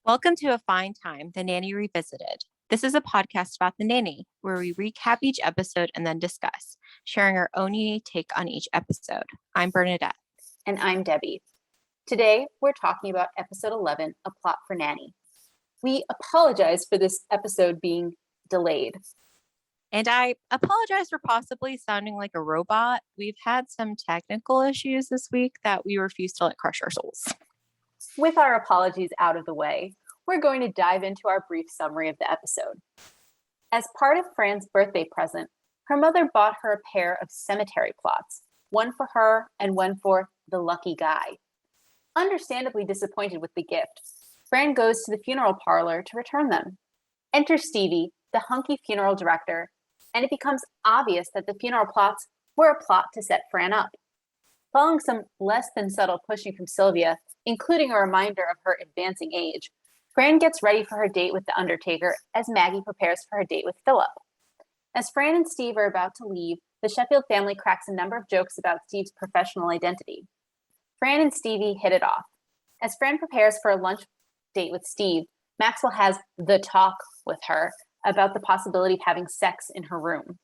Welcome to A Fine Time, The Nanny Revisited. This is a podcast about The Nanny, where we recap each episode and then discuss, sharing our own unique take on each episode. I'm Bernadette. And I'm Debbie. Today, we're talking about episode 11, A Plot for Nanny. We apologize for this episode being delayed. And I apologize for possibly sounding like a robot. We've had some technical issues this week that we refuse to let crush our souls. With our apologies out of the way, we're going to dive into our brief summary of the episode. As part of Fran's birthday present, her mother bought her a pair of cemetery plots, one for her and one for the lucky guy. Understandably disappointed with the gift, Fran goes to the funeral parlor to return them. Enter Stevie, the hunky funeral director, and it becomes obvious that the funeral plots were a plot to set Fran up. Following some less than subtle pushing from Sylvia, including a reminder of her advancing age, Fran gets ready for her date with the undertaker as Maggie prepares for her date with Philip. As Fran and Steve are about to leave, the Sheffield family cracks a number of jokes about Steve's professional identity. Fran and Stevie hit it off. As Fran prepares for a lunch date with Steve, Maxwell has the talk with her about the possibility of having sex in her room.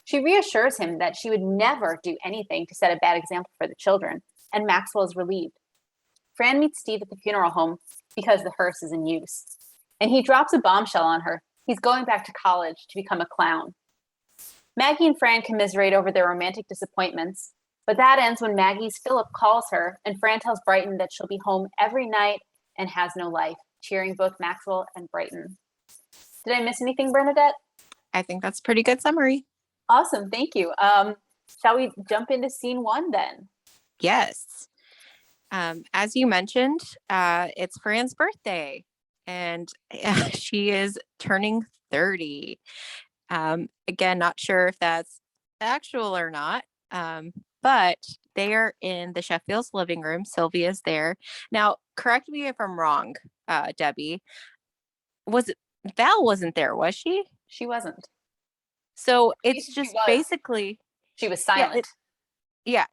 She reassures him that she would never do anything to set a bad example for the children, and Maxwell is relieved. Fran meets Steve at the funeral home because the hearse is in use, and he drops a bombshell on her. He's going back to college to become a clown. Maggie and Fran commiserate over their romantic disappointments, but that ends when Maggie's Philip calls her, and Fran tells Brighton that she'll be home every night and has no life, cheering both Maxwell and Brighton. Did I miss anything, Bernadette? I think that's a pretty good summary. Awesome, thank you. Shall we jump into scene one then? Yes. As you mentioned, it's Fran's birthday, and she is turning 30. Again, not sure if that's actual or not, but they are in the Sheffield's living room. Sylvia's there. Now, correct me if I'm wrong, Debbie. Val wasn't there, was she? She wasn't. So it's just basically... She was silent. Yeah,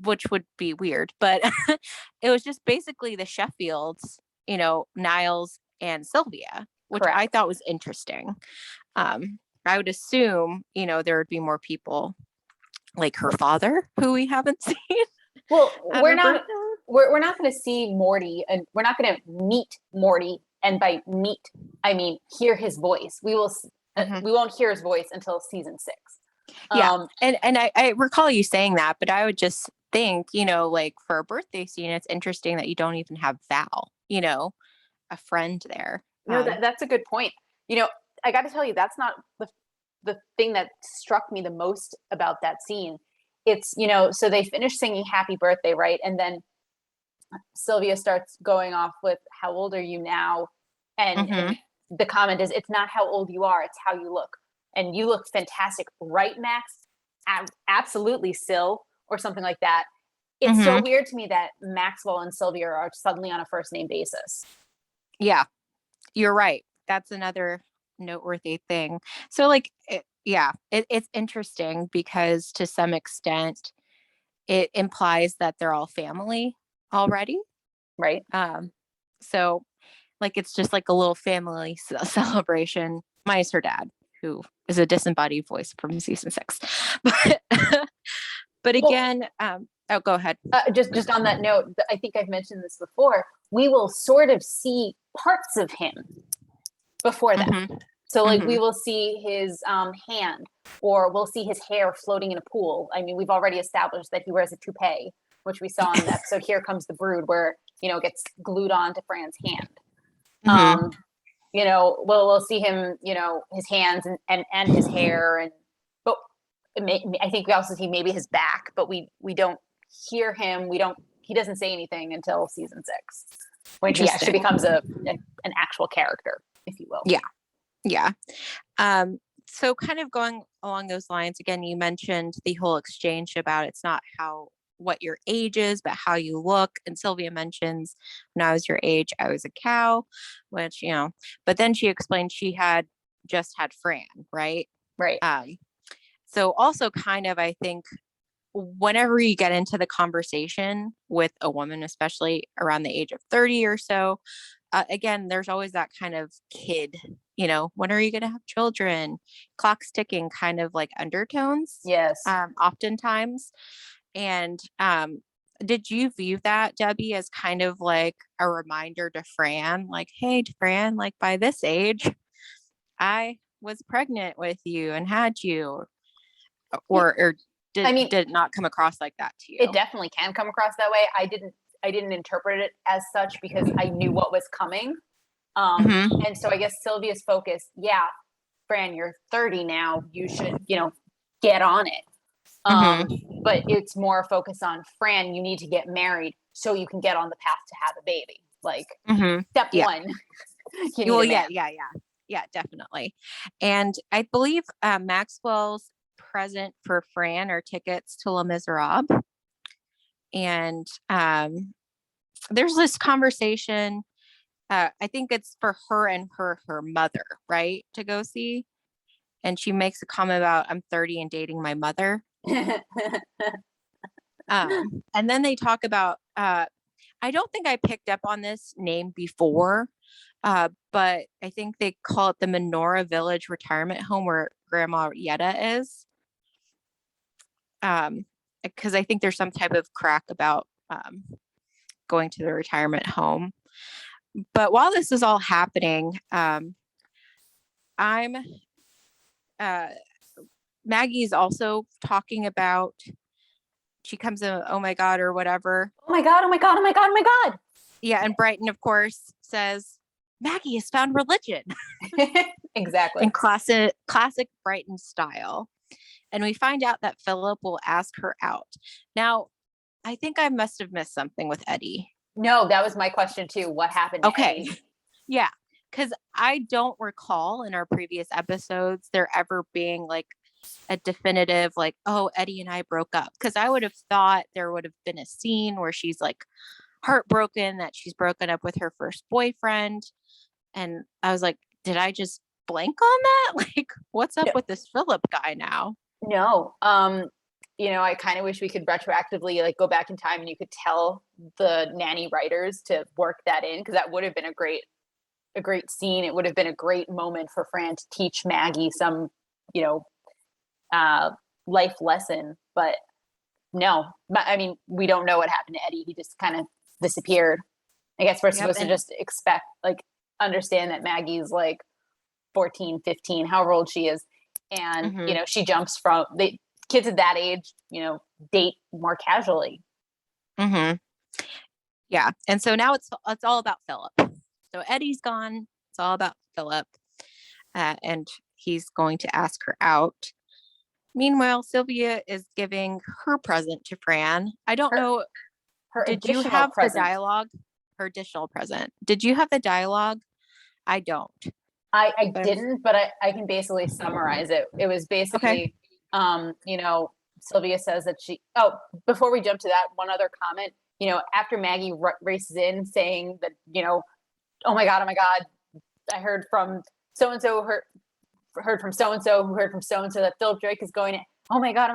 which would be weird, but it was just basically the Sheffields, Niles and Sylvia, which Correct. I thought was interesting. I would assume, there would be more people like her father who we haven't seen. Well, we're not going to see Morty, and we're not going to meet Morty. And by meet, I mean hear his voice. We won't hear his voice until season 6. Yeah. And I recall you saying that, but I would just think, like for a birthday scene, it's interesting that you don't even have Val, a friend there. No, that's a good point. I got to tell you, that's not the thing that struck me the most about that scene. It's, so they finish singing happy birthday, right? And then Sylvia starts going off with, how old are you now? And the comment is, it's not how old you are, it's how you look. And you look fantastic, right, Max? Absolutely, Syl, or something like that. It's so weird to me that Maxwell and Sylvia are suddenly on a first name basis. Yeah, you're right. That's another noteworthy thing. So it's interesting because to some extent it implies that they're all family already. Right. So like, it's just like a little family celebration, minus her dad, who is a disembodied voice from season 6. But again, go ahead. Just on that note, I think I've mentioned this before. We will sort of see parts of him before that. So we will see his hand, or we'll see his hair floating in a pool. I mean, we've already established that he wears a toupee, which we saw in the episode Here Comes the Brood, where, it gets glued onto Fran's hand. We'll see him, his hands and his hair, but I think we also see maybe his back, but we don't hear him. He doesn't say anything until season 6, when he actually becomes an actual character, if you will. Yeah. So kind of going along those lines, again, you mentioned the whole exchange about it's not what your age is, but how you look. And Sylvia mentions, when I was your age, I was a cow, which, but then she explained she had just had Fran, right? Right. So also kind of, I think, whenever you get into the conversation with a woman, especially around the age of 30 or so, again, there's always that kind of kid, when are you going to have children? Clock's ticking kind of like undertones, Yes. oftentimes. And did you view that, Debbie, as kind of like a reminder to Fran, like, hey, Fran, like by this age, I was pregnant with you and had you, or I did mean, did it not come across like that to it you? definitely can come across that way. I didn't interpret it as such because I knew what was coming. Mm-hmm. And so I guess Sylvia's focus, yeah, Fran, you're 30 now. You should, get on it. Mm-hmm. But it's more focus on Fran, you need to get married so you can get on the path to have a baby. Like Mm-hmm. step Yeah. one, you need Well, a man. yeah, definitely. And I believe Maxwell's present for Fran are tickets to Les Miserables. And there's this conversation. I think it's for her and her mother, right, to go see. And she makes a comment about I'm 30 and dating my mother. And then they talk about I don't think I picked up on this name before, but I think they call it the Menorah Village Retirement Home where Grandma Yetta is. Because I think there's some type of crack about going to the retirement home. But while this is all happening, I'm Maggie's also talking about she comes in, oh my God, or whatever. Oh my God, oh my God, oh my God, oh my God. Yeah, and Brighton, of course, says Maggie has found religion Exactly. in classic Brighton style. And we find out that Philip will ask her out. Now, I think I must have missed something with Eddie. No, that was my question too. What happened to Okay. Eddie? Yeah. Because I don't recall in our previous episodes there ever being like a definitive, like, oh, Eddie and I broke up. Because I would have thought there would have been a scene where she's like heartbroken that she's broken up with her first boyfriend. And I was like, did I just blank on that? Like, what's up No. with this Philip guy now? No. I kind of wish we could retroactively like go back in time and you could tell the Nanny writers to work that in because that would have been a great scene. It would have been a great moment for Fran to teach Maggie some, you know, life lesson. But no, I mean, we don't know what happened to Eddie. He just kind of disappeared. I guess we're Yep. supposed to just understand that Maggie's like 14, 15, however old she is. And, Mm-hmm. she jumps from the kids at that age, date more casually. Mm-hmm. Yeah. And so now it's all about Philip. So Eddie's gone. It's all about Philip. And he's going to ask her out. Meanwhile, Sylvia is giving her present to Fran. I don't know. Her Did you additional have the present. dialogue? Her additional present. Did you have the dialogue? I don't. I But didn't, but I can basically summarize it. It was okay. basically, Sylvia says that before we jump to that, one other comment, after Maggie races in saying that, oh my God, I heard from so-and-so, heard from so-and-so, who heard from so-and-so that Philip Drake is going, oh my God,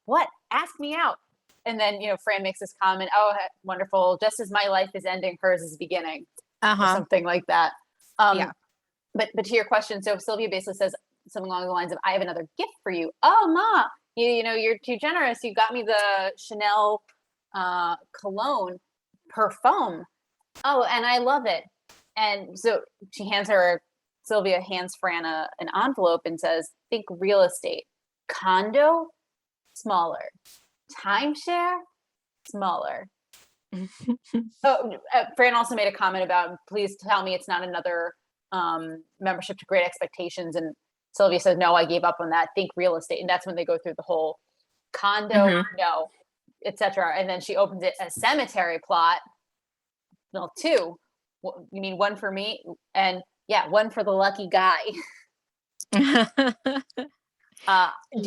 what? Ask me out. And then, Fran makes this comment, oh, wonderful. Just as my life is ending, hers is beginning, or something like that. Yeah. But to your question, so Sylvia basically says something along the lines of, I have another gift for you. Oh, Ma, you're too generous. You got me the Chanel cologne parfum. Oh, and I love it. And so Sylvia hands Fran an envelope and says, think real estate. Condo, smaller. Timeshare, smaller. Fran also made a comment about, please tell me it's not another membership to Great Expectations. And Sylvia says, no, I gave up on that. Think real estate. And that's when they go through the whole condo, no, etc. And then she opens it a cemetery plot. Well, two. You mean one for me? And yeah, one for the lucky guy. Do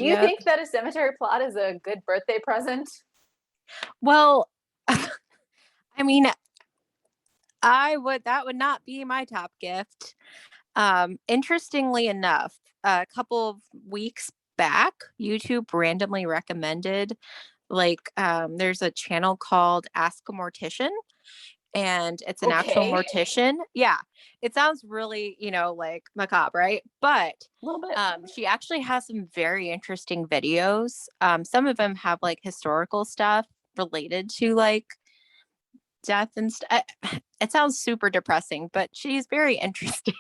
you think that a cemetery plot is a good birthday present? Well, I mean, that would not be my top gift. Interestingly enough, a couple of weeks back, YouTube randomly recommended Like, there's a channel called Ask a Mortician, and it's an actual Okay. mortician. Yeah. It sounds really, like macabre, right? But A little bit. she actually has some very interesting videos. Some of them have like historical stuff related to like death and stuff. It sounds super depressing, but she's very interesting.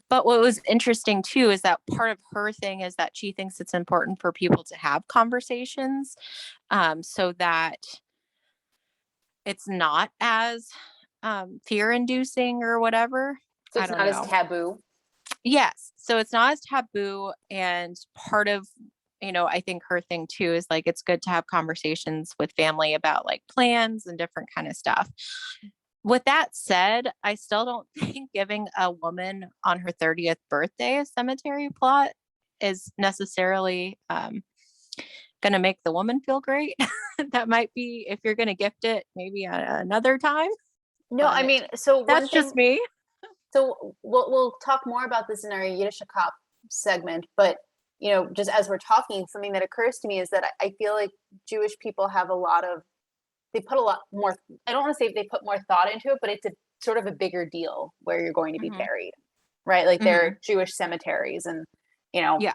But what was interesting too is that part of her thing is that she thinks it's important for people to have conversations, so that it's not as fear inducing or whatever. So I it's don't not as know. taboo. Yes. So it's not as taboo. And part of, I think her thing too is like it's good to have conversations with family about like plans and different kind of stuff. With that said, I still don't think giving a woman on her 30th birthday a cemetery plot is necessarily going to make the woman feel great. That might be, if you're going to gift it, maybe another time. No, I But mean, so one that's just thing, me. so we'll talk more about this in our Yiddish cop segment, but just as we're talking, something that occurs to me is that I feel like Jewish people have a lot of, they put a lot more, I don't want to say they put more thought into it, but it's a sort of a bigger deal where you're going to be Hmm. buried, right? Like there Hmm. are Jewish cemeteries and, you know, Yeah.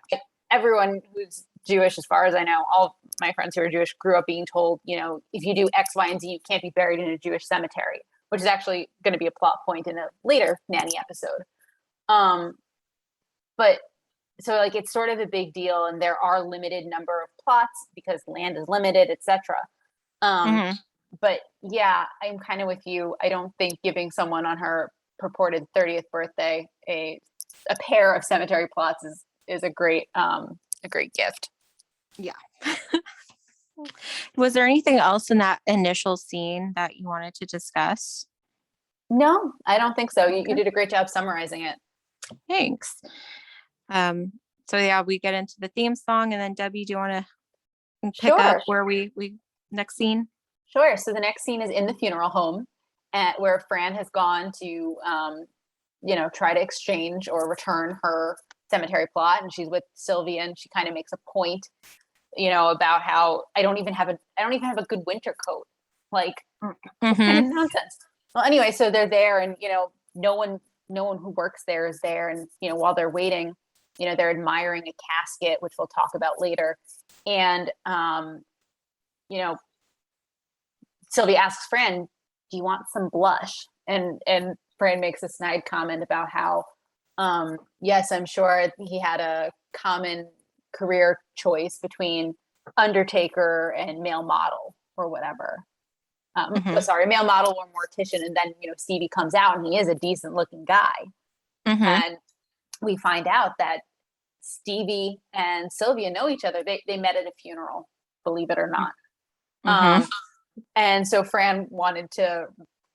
everyone who's Jewish, as far as I know, all my friends who are Jewish grew up being told, if you do X, Y, and Z, you can't be buried in a Jewish cemetery, which is actually going to be a plot point in a later Nanny episode. Um, but so like it's sort of a big deal, and there are limited number of plots because land is limited, etc. Um, Hmm. but yeah, I'm kind of with you. I don't think giving someone on her purported 30th birthday a pair of cemetery plots is a great gift. Yeah. Was there anything else in that initial scene that you wanted to discuss? No, I don't think so. You Okay. did a great job summarizing it. Thanks. Um, so yeah, we get into the theme song, and then Debbie, do you want to pick up Sure, where we next scene? sure. So the next scene is in the funeral home, where Fran has gone to, try to exchange or return her cemetery plot, and she's with Sylvia, and she kind of makes a point, about how I don't even have a good winter coat. Like, what kind Mm-hmm. of nonsense? Well, anyway, so they're there, and no one who works there is there, and while they're waiting, they're admiring a casket, which we'll talk about later, and you know, Sylvia asks Fran, "Do you want some blush?" And Fran makes a snide comment about how, yes, I'm sure he had a common career choice between undertaker and male model or whatever. Mm-hmm. Sorry, male model or mortician, and then Stevie comes out and he is a decent looking guy, Mm-hmm. and we find out that Stevie and Sylvia know each other. They met at a funeral, believe it or not. Mm-hmm. Um, and so Fran wanted to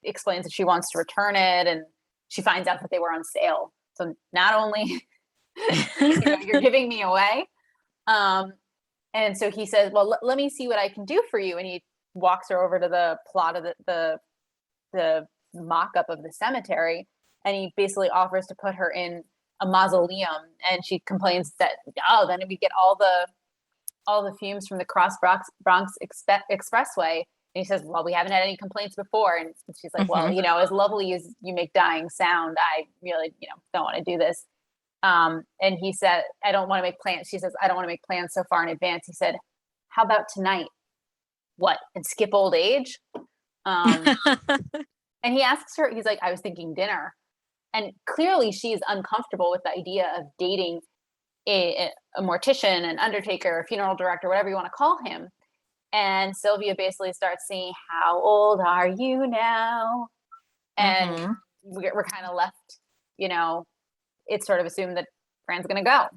explains that she wants to return it, and she finds out that they were on sale. So not only you're giving me away, um, and so he says, "Well, let me see what I can do for you." And he walks her over to the plot of the mock-up of the cemetery, and he basically offers to put her in a mausoleum. And she complains that, oh, then we get all the fumes from the Bronx Expressway. And he says, well, we haven't had any complaints before. And she's like, well, Mm-hmm. as lovely as you make dying sound, I really, don't want to do this. And he said, I don't want to make plans. She says, I don't want to make plans so far in advance. He said, how about tonight? What? And skip old age? Um, and he asks her, he's like, I was thinking dinner. And clearly she's uncomfortable with the idea of dating a mortician, an undertaker, a funeral director, whatever you want to call him. And Sylvia basically starts saying, how old are you now? And Mm-hmm. we're kind of left, it's sort of assumed that Fran's going to go.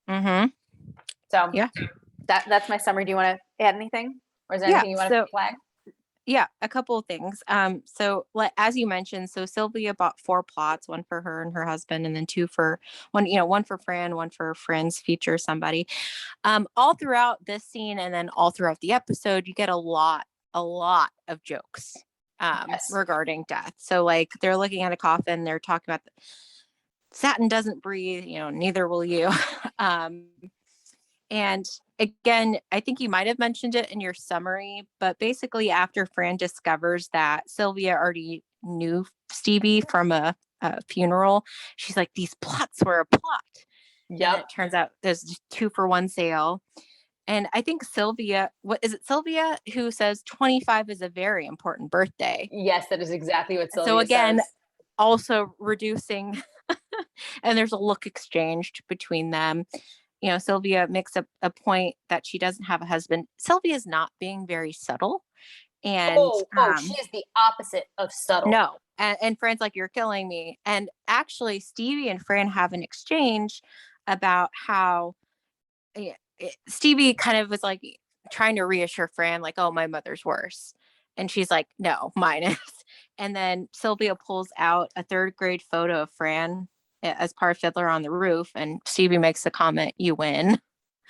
Mm-hmm. So Yeah. that's my summary. Do you want to add anything? Or is there Yeah. anything you want to So flag? yeah, a couple of things. So as you mentioned, so Sylvia bought 4 plots, one for her and her husband, and then one for Fran, one for friends, feature somebody. All throughout this scene and then all throughout the episode, you get a lot of jokes Yes. regarding death. So like they're looking at a coffin, they're talking about satin doesn't breathe, neither will you. um, And again, I think you might have mentioned it in your summary, but basically after Fran discovers that Sylvia already knew Stevie from a funeral, she's like, these plots were a plot. And then Yep. it turns out there's just 2-for-1 sale. And I think Sylvia, what is it, Sylvia, who says 25 is a very important birthday. Yes, that is exactly what So Sylvia again, says. also reducing, and there's a look exchanged between them. Sylvia makes a point that she doesn't have a husband. Sylvia is not being very subtle. And She is the opposite of subtle. no. And Fran's like, you're killing me. And actually, Stevie and Fran have an exchange about how Stevie kind of was like trying to reassure Fran, like, oh, my mother's worse. And she's like, no, mine is. And then Sylvia pulls out a 3rd-grade photo of Fran as part of Fiddler on the Roof. And Stevie makes the comment, you win.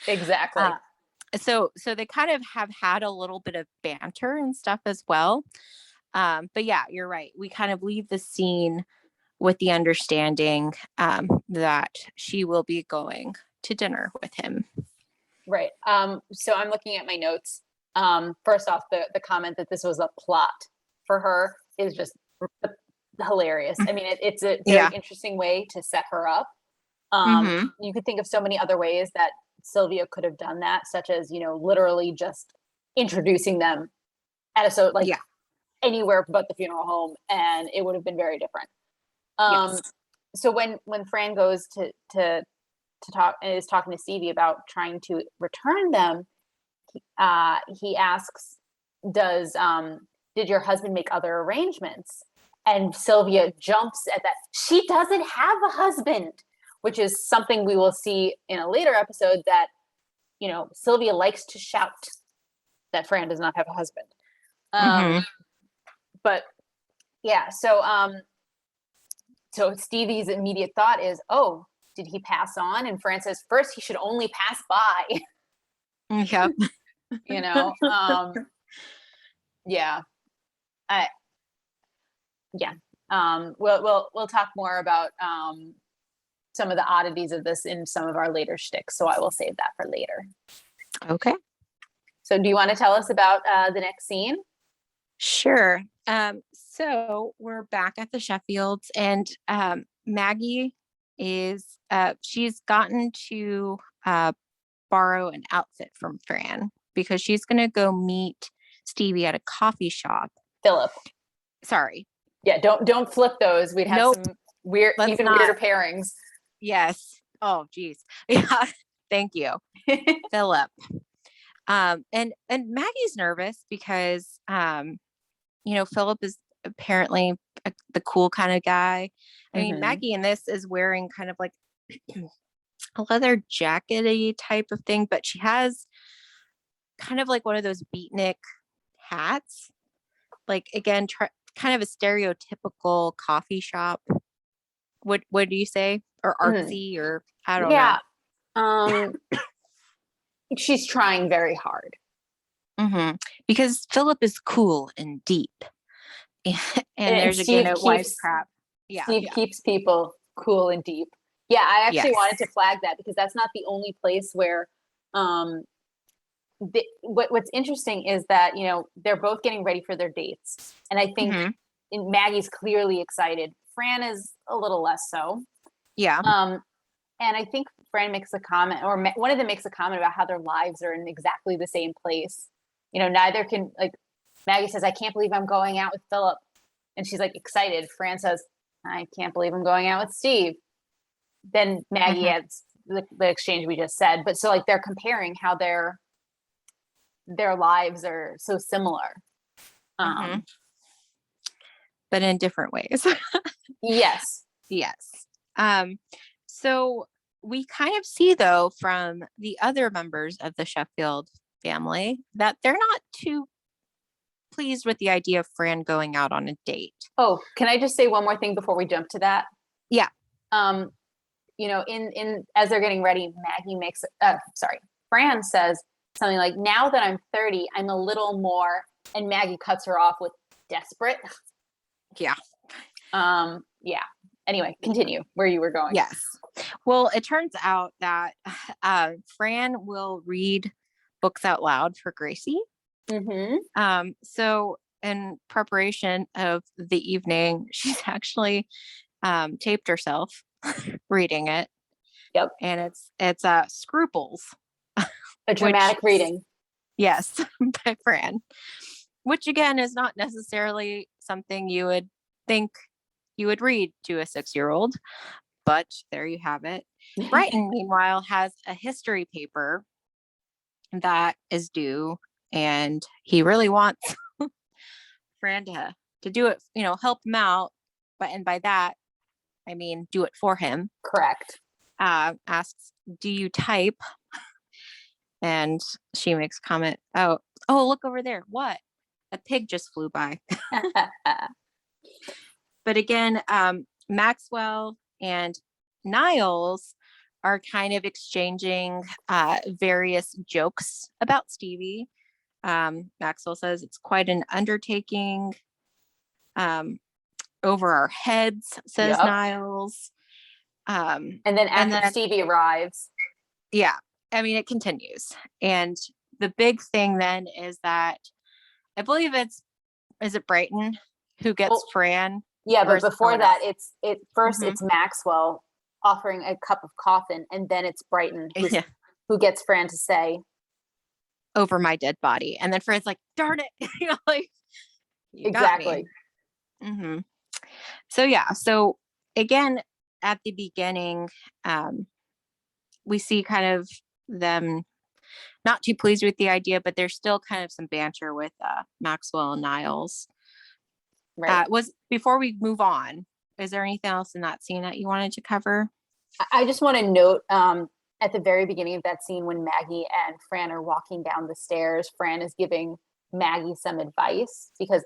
Exactly. So they kind of have had a little bit of banter and stuff as well. But yeah, you're right. We kind of leave the scene with the understanding that she will be going to dinner with him. Right. So I'm looking at my notes. First off, the comment that this was a plot for her is just hilarious. I mean, it's a very interesting way to set her up. You could think of so many other ways that Sylvia could have done that, such as, literally just introducing them at anywhere but the funeral home, and it would have been very different. So when Fran goes to talk and is talking to Stevie about trying to return them, he asks, did your husband make other arrangements? And Sylvia jumps at that. She doesn't have a husband, which is something we will see in a later episode, that, Sylvia likes to shout that Fran does not have a husband. But yeah, so Stevie's immediate thought is, oh, did he pass on? And Fran says, first he should only pass by. Yep. We'll talk more about some of the oddities of this in some of our later shticks, so I will save that for later. Okay. So do you want to tell us about the next scene? Sure. So we're back at the Sheffields, and Maggie is she's gotten to borrow an outfit from Fran because she's going to go meet Stevie at a coffee shop. Philip. Sorry. Yeah, don't flip those. We'd have some weirder pairings. Yes. Oh, geez. Yeah. Thank you, Philip. And Maggie's nervous because Philip is apparently the cool kind of guy. I mean, Maggie in this is wearing kind of like a leather jackety type of thing, but she has kind of like one of those beatnik hats. Like, again, kind of a stereotypical coffee shop. What do you say? Or artsy, or I don't know. She's trying very hard. Because Philip is cool and deep. and there's again a wisecrack. Steve keeps people cool and deep. Yeah, I actually wanted to flag that because that's not the only place where what's interesting is that, they're both getting ready for their dates. And I think Maggie's clearly excited. Fran is a little less so. Yeah. And I think Fran makes a comment, or one of them makes a comment about how their lives are in exactly the same place. Neither can, like, Maggie says, I can't believe I'm going out with Philip. And she's like excited. Fran says, I can't believe I'm going out with Steve. Then Maggie adds the exchange we just said. But so, like, they're comparing how their lives are so similar. But in different ways. Yes. So we kind of see, though, from the other members of the Sheffield family that they're not too pleased with the idea of Fran going out on a date. Oh, can I just say one more thing before we jump to that? Yeah. In as they're getting ready, Fran says something like, now that I'm 30, I'm a little more, and Maggie cuts her off with desperate. Yeah. Yeah. Anyway, continue where you were going. Yes. Well, it turns out that Fran will read books out loud for Gracie. Mm-hmm. So in preparation of the evening, she's actually taped herself reading it. Yep. And it's Scruples, A which, dramatic reading. yes, by Fran, which again is not necessarily something you would think you would read to a 6-year-old, but there you have it. Brighton, meanwhile, has a history paper that is due, and he really wants Fran to do it, help him out. And by that, I mean, do it for him. Correct. Asks, do you type? And she makes comment, oh, look over there. What? A pig just flew by. But again, Maxwell and Niles are kind of exchanging various jokes about Stevie. Maxwell says it's quite an undertaking. Over our heads, says Yep. Niles. And then after Stevie arrives. Yeah, I mean, it continues. And the big thing then is that I believe is it Brighton who gets Fran? Yeah, but before that, it's Maxwell offering a cup of coffee, and then it's Brighton who gets Fran to say, over my dead body. And then Fran's like, darn it. Like, you exactly. got me. So yeah, so again, at the beginning, we see kind of them not too pleased with the idea, but there's still kind of some banter with Maxwell and Niles. Right. Before we move on, is there anything else in that scene that you wanted to cover? I just want to note at the very beginning of that scene when Maggie and Fran are walking down the stairs, Fran is giving Maggie some advice because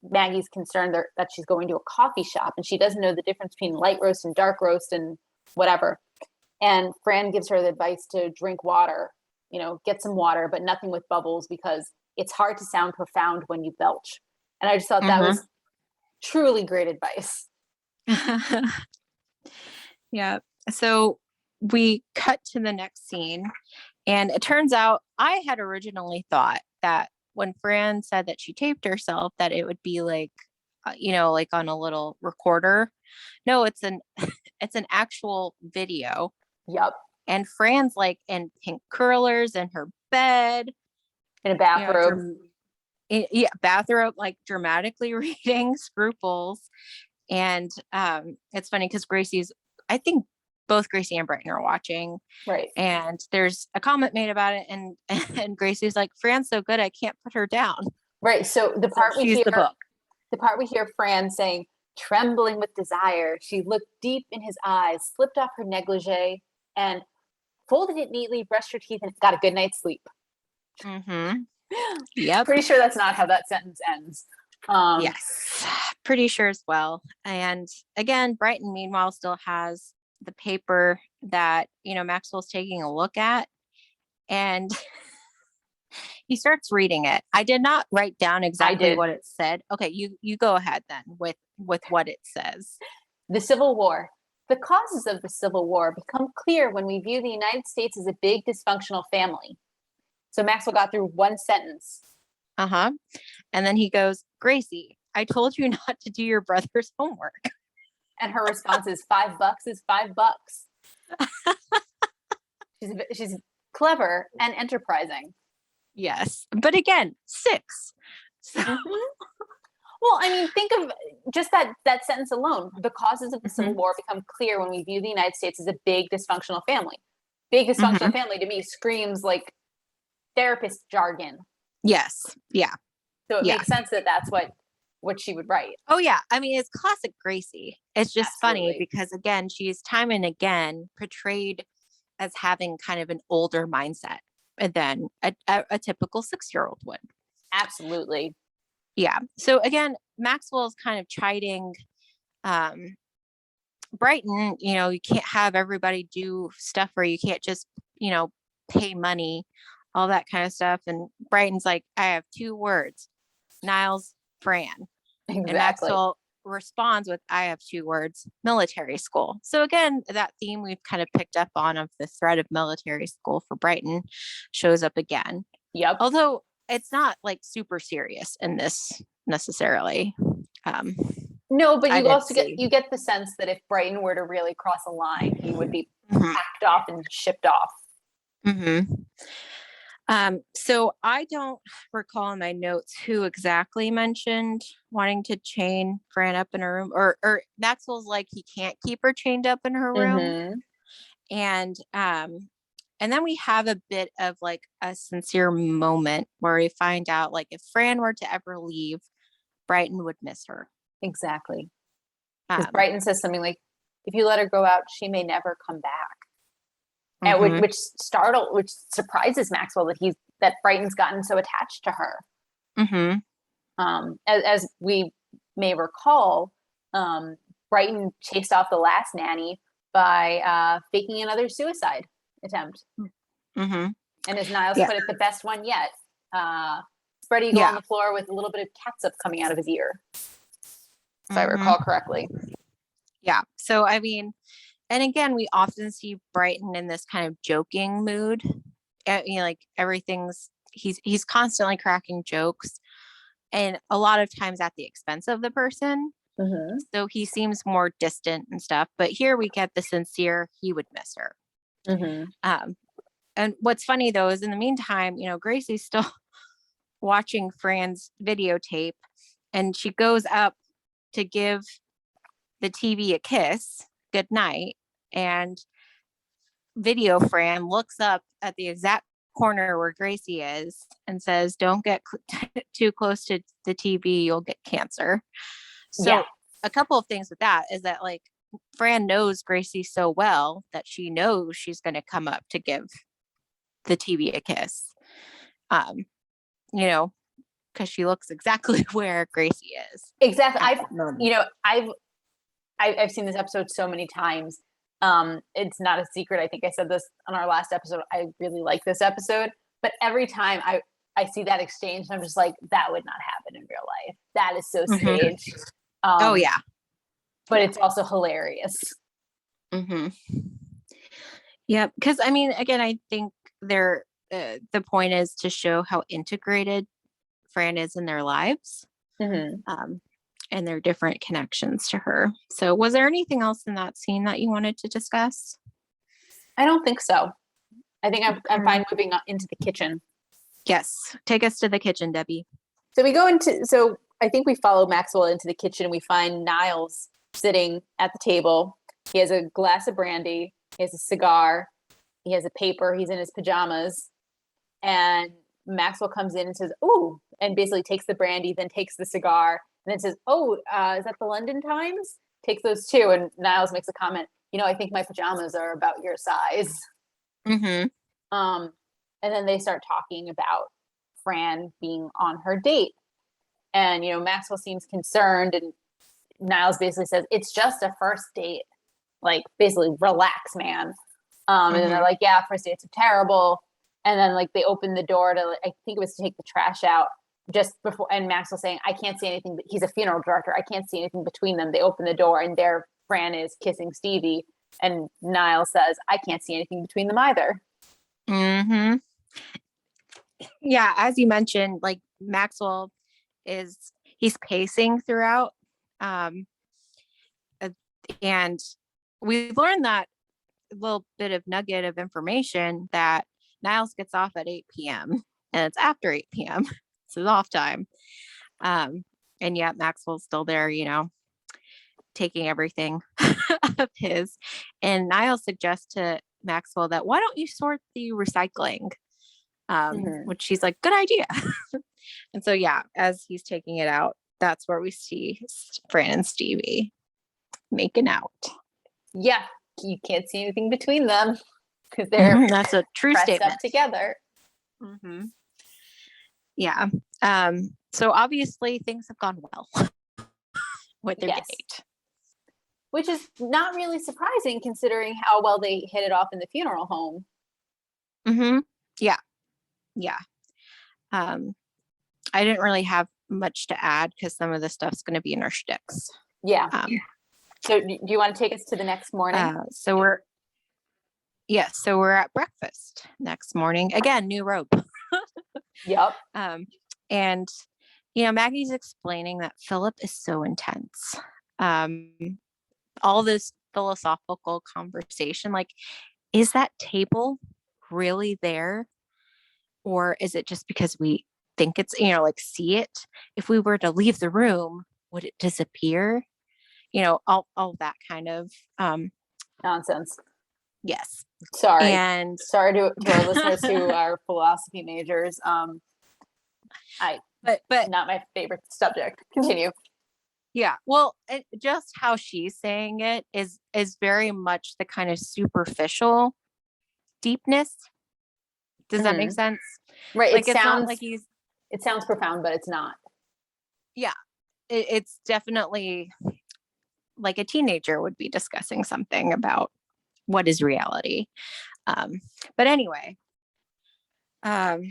Maggie's concerned that she's going to a coffee shop and she doesn't know the difference between light roast and dark roast and whatever. And Fran gives her the advice to drink water, get some water, but nothing with bubbles because it's hard to sound profound when you belch. And I just thought that was truly great advice. Yeah. So we cut to the next scene, and it turns out I had originally thought that when Fran said that she taped herself, that it would be like, like on a little recorder. No, it's an actual video. Yep. And Fran's like in pink curlers in her bed. In a bathrobe. Bathrobe, like dramatically reading Scruples. And it's funny because I think both Gracie and Brighton are watching. Right. And there's a comment made about it. And Gracie's like, Fran's so good, I can't put her down. Right. So the part we hear Fran saying, trembling with desire, she looked deep in his eyes, slipped off her negligee, and folded it neatly, brushed her teeth, and got a good night's sleep. Yep. Pretty sure that's not how that sentence ends. Yes, pretty sure as well. And again, Brighton, meanwhile, still has the paper that, Maxwell's taking a look at. And he starts reading it. I did not write down exactly what it said. Okay, you go ahead then with what it says. The Civil War. The causes of the Civil War become clear when we view the United States as a big dysfunctional family. So Maxwell got through one sentence. And then he goes, Gracie, I told you not to do your brother's homework. And her response is $5 is $5. She's clever and enterprising. Yes. But again, 6. So. Well, I mean, think of just that sentence alone. The causes of the Civil War become clear when we view the United States as a big dysfunctional family. Big dysfunctional family to me screams like therapist jargon. Yes. Yeah. So it makes sense that that's what she would write. Oh yeah. I mean, it's classic Gracie. It's just funny because again, she's time and again portrayed as having kind of an older mindset than a typical 6-year-old would. Absolutely. Yeah. So again, Maxwell's kind of chiding Brighton, you can't have everybody do stuff where you can't just, pay money, all that kind of stuff. And Brighton's like, I have 2 words, Niles, Fran. Exactly. And responds with, I have 2 words, military school. So again, that theme we've kind of picked up on of the threat of military school for Brighton shows up again. Yep. Although it's not like super serious in this necessarily. No, but I you didn't also see. get the sense that if Brighton were to really cross a line, he would be Mhm. packed off and shipped off. So I don't recall in my notes who exactly mentioned wanting to chain Fran up in her room, or Maxwell's like he can't keep her chained up in her room. Mm-hmm. And then we have a bit of like a sincere moment where we find out like if Fran were to ever leave, Brighton would miss her. Exactly. Because Um, Brighton says something like, if you let her go out, she may never come back. mhm. Which surprises Maxwell that Brighton's gotten so attached to her. Mhm. As we may recall, Brighton chased off the last nanny by faking another suicide attempt. Mhm. And as Niles Yeah. put it, the best one yet. Spread eagle on the floor with a little bit of catsup coming out of his ear, if I recall correctly. Yeah. So, I mean, and again, we often see Brighton in this kind of joking mood. Like he's constantly cracking jokes, and a lot of times at the expense of the person. Mm-hmm. So he seems more distant and stuff. But here we get the sincere, he would miss her. Mm-hmm. And what's funny though is in the meantime, Gracie's still watching Fran's videotape, and she goes up to give the TV a kiss good night, and video Fran looks up at the exact corner where Gracie is and says, don't get too close to the TV, you'll get cancer. So a couple of things with that is that like Fran knows Gracie so well that she knows she's going to come up to give the TV a kiss. Because she looks exactly where Gracie is. Exactly. I've seen this episode so many times. It's not a secret. I think I said this on our last episode. I really like this episode, but every time I see that exchange, I'm just like, that would not happen in real life. That is so staged. Oh yeah. But it's also hilarious. Yeah, because I mean, again, I think the point is to show how integrated Fran is in their lives, and their different connections to her. So, was there anything else in that scene that you wanted to discuss? I don't think so. I think I'm fine moving into the kitchen. Yes, take us to the kitchen, Debbie. So I think we follow Maxwell into the kitchen. We find Niles sitting at the table. He has a glass of brandy. He has a cigar. He has a paper. He's in his pajamas. And Maxwell comes in and says, "Ooh," and basically takes the brandy, then takes the cigar, and then says, "Oh, is that the London Times?" Takes those two. And Niles makes a comment, I think my pajamas are about your size. And then they start talking about Fran being on her date. And, Maxwell seems concerned, and Niles basically says, it's just a first date. Like, basically, relax, man. And then they're like, yeah, first dates are terrible. And then, like, they open the door to, I think it was to take the trash out just before. And Maxwell saying, I can't see anything. But he's a funeral director. I can't see anything between them. They open the door, and there Fran is kissing Stevie. And Niles says, I can't see anything between them either. Yeah, as you mentioned, like Maxwell he's pacing throughout. And we learned that little bit of nugget of information that Niles gets off at 8 p.m. and it's after 8 p.m. It's his off time. And yet Maxwell's still there, taking everything of his. And Niles suggests to Maxwell that why don't you sort the recycling? Which she's like, good idea. And so, yeah, as he's taking it out, that's where we see Fran and Stevie making out. Yeah, you can't see anything between them because they're that's a true statement. Up together. Yeah. So obviously things have gone well with their date, which is not really surprising considering how well they hit it off in the funeral home. Yeah. I didn't really have much to add because some of the stuff's going to be in our shticks. Yeah. Um, So do you want to take us to the next morning? so we're at breakfast next morning. Again, new robe. Yep. And Maggie's explaining that Philip is so intense. Um, all this philosophical conversation, like, is that table really there? Or is it just because we think it's, like, see it? If we were to leave the room, would it disappear? All that kind of, Nonsense. yes. Sorry. And Sorry to our listeners who are philosophy majors. but Not my favorite subject. Continue. yeah, well, just how she's saying it is very much the kind of superficial deepness. Does that make sense? Right. Like, it's not like he's, It sounds profound, but it's not. yeah, it's definitely like a teenager would be discussing something about what is reality. But anyway, um,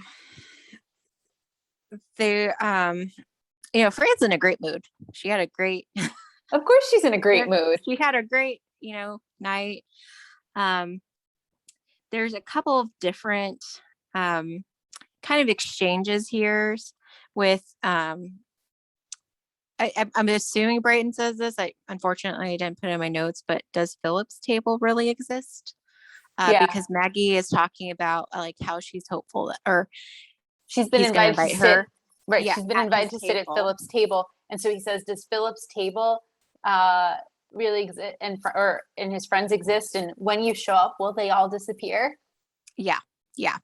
they, Fran's in a great mood. She had a great, Of course, she's in a great mood. she had a great, night. There's a couple of different, kind of exchanges here with, I'm assuming Brighton says this. Unfortunately I didn't put it in my notes, but does Philip's table really exist? Yeah. Because Maggie is talking about like how she's hopeful that, or She's been he's going to invited to invite sit. her. Right. Yeah, She's been at invited his to sit at table. Philip's table. And so he says, does Philip's table really exist and his friends exist? And when you show up, will they all disappear? Yeah. Yeah.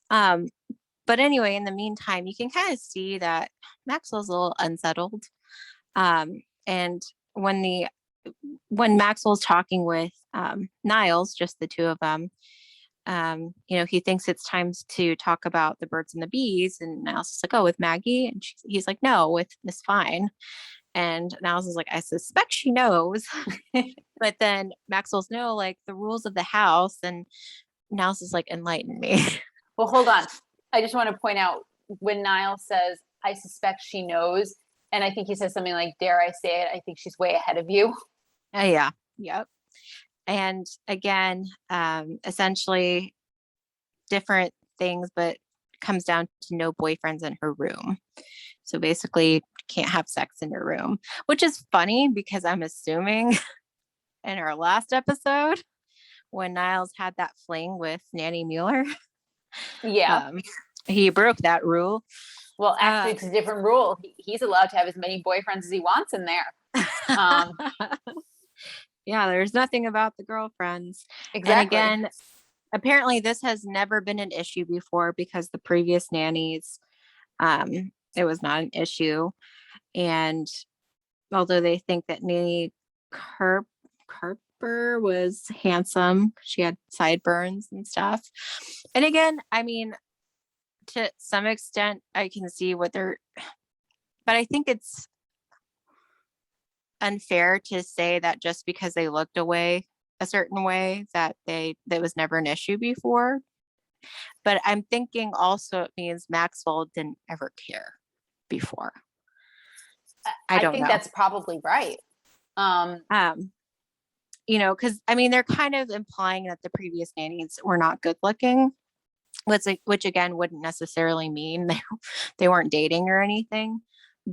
But anyway, in the meantime, you can kind of see that Maxwell's a little unsettled. And when Maxwell's talking with Niles, just the two of them, he thinks it's time to talk about the birds and the bees. And Niles is like, oh, with Maggie? And he's like, no, with Miss Fine. And Niles is like, I suspect she knows. But then Maxwell's, no, like the rules of the house. And Niles is like, enlighten me. Well, hold on. I just want to point out when Niles says, I suspect she knows. And I think he says something like, dare I say it? I think she's way ahead of you. Yeah. Yep. And again, essentially different things, but comes down to no boyfriends in her room. So basically can't have sex in your room, which is funny because I'm assuming in our last episode when Niles had that fling with Nanny Mueller, Yeah. he broke that rule. Well, actually, it's a different rule. He's allowed to have as many boyfriends as he wants in there. Yeah, there's nothing about the girlfriends. Exactly. And again, apparently this has never been an issue before because the previous nannies, it was not an issue. And although they think that Nanny Carper was handsome, she had sideburns and stuff. And again, I mean, to some extent, I can see what they're, but I think it's unfair to say that just because they looked away a certain way that was never an issue before. But I'm thinking also it means Maxwell didn't ever care before. I don't think know. that's probably right. Because I mean they're kind of implying that the previous nannies were not good looking, which again wouldn't necessarily mean they weren't dating or anything.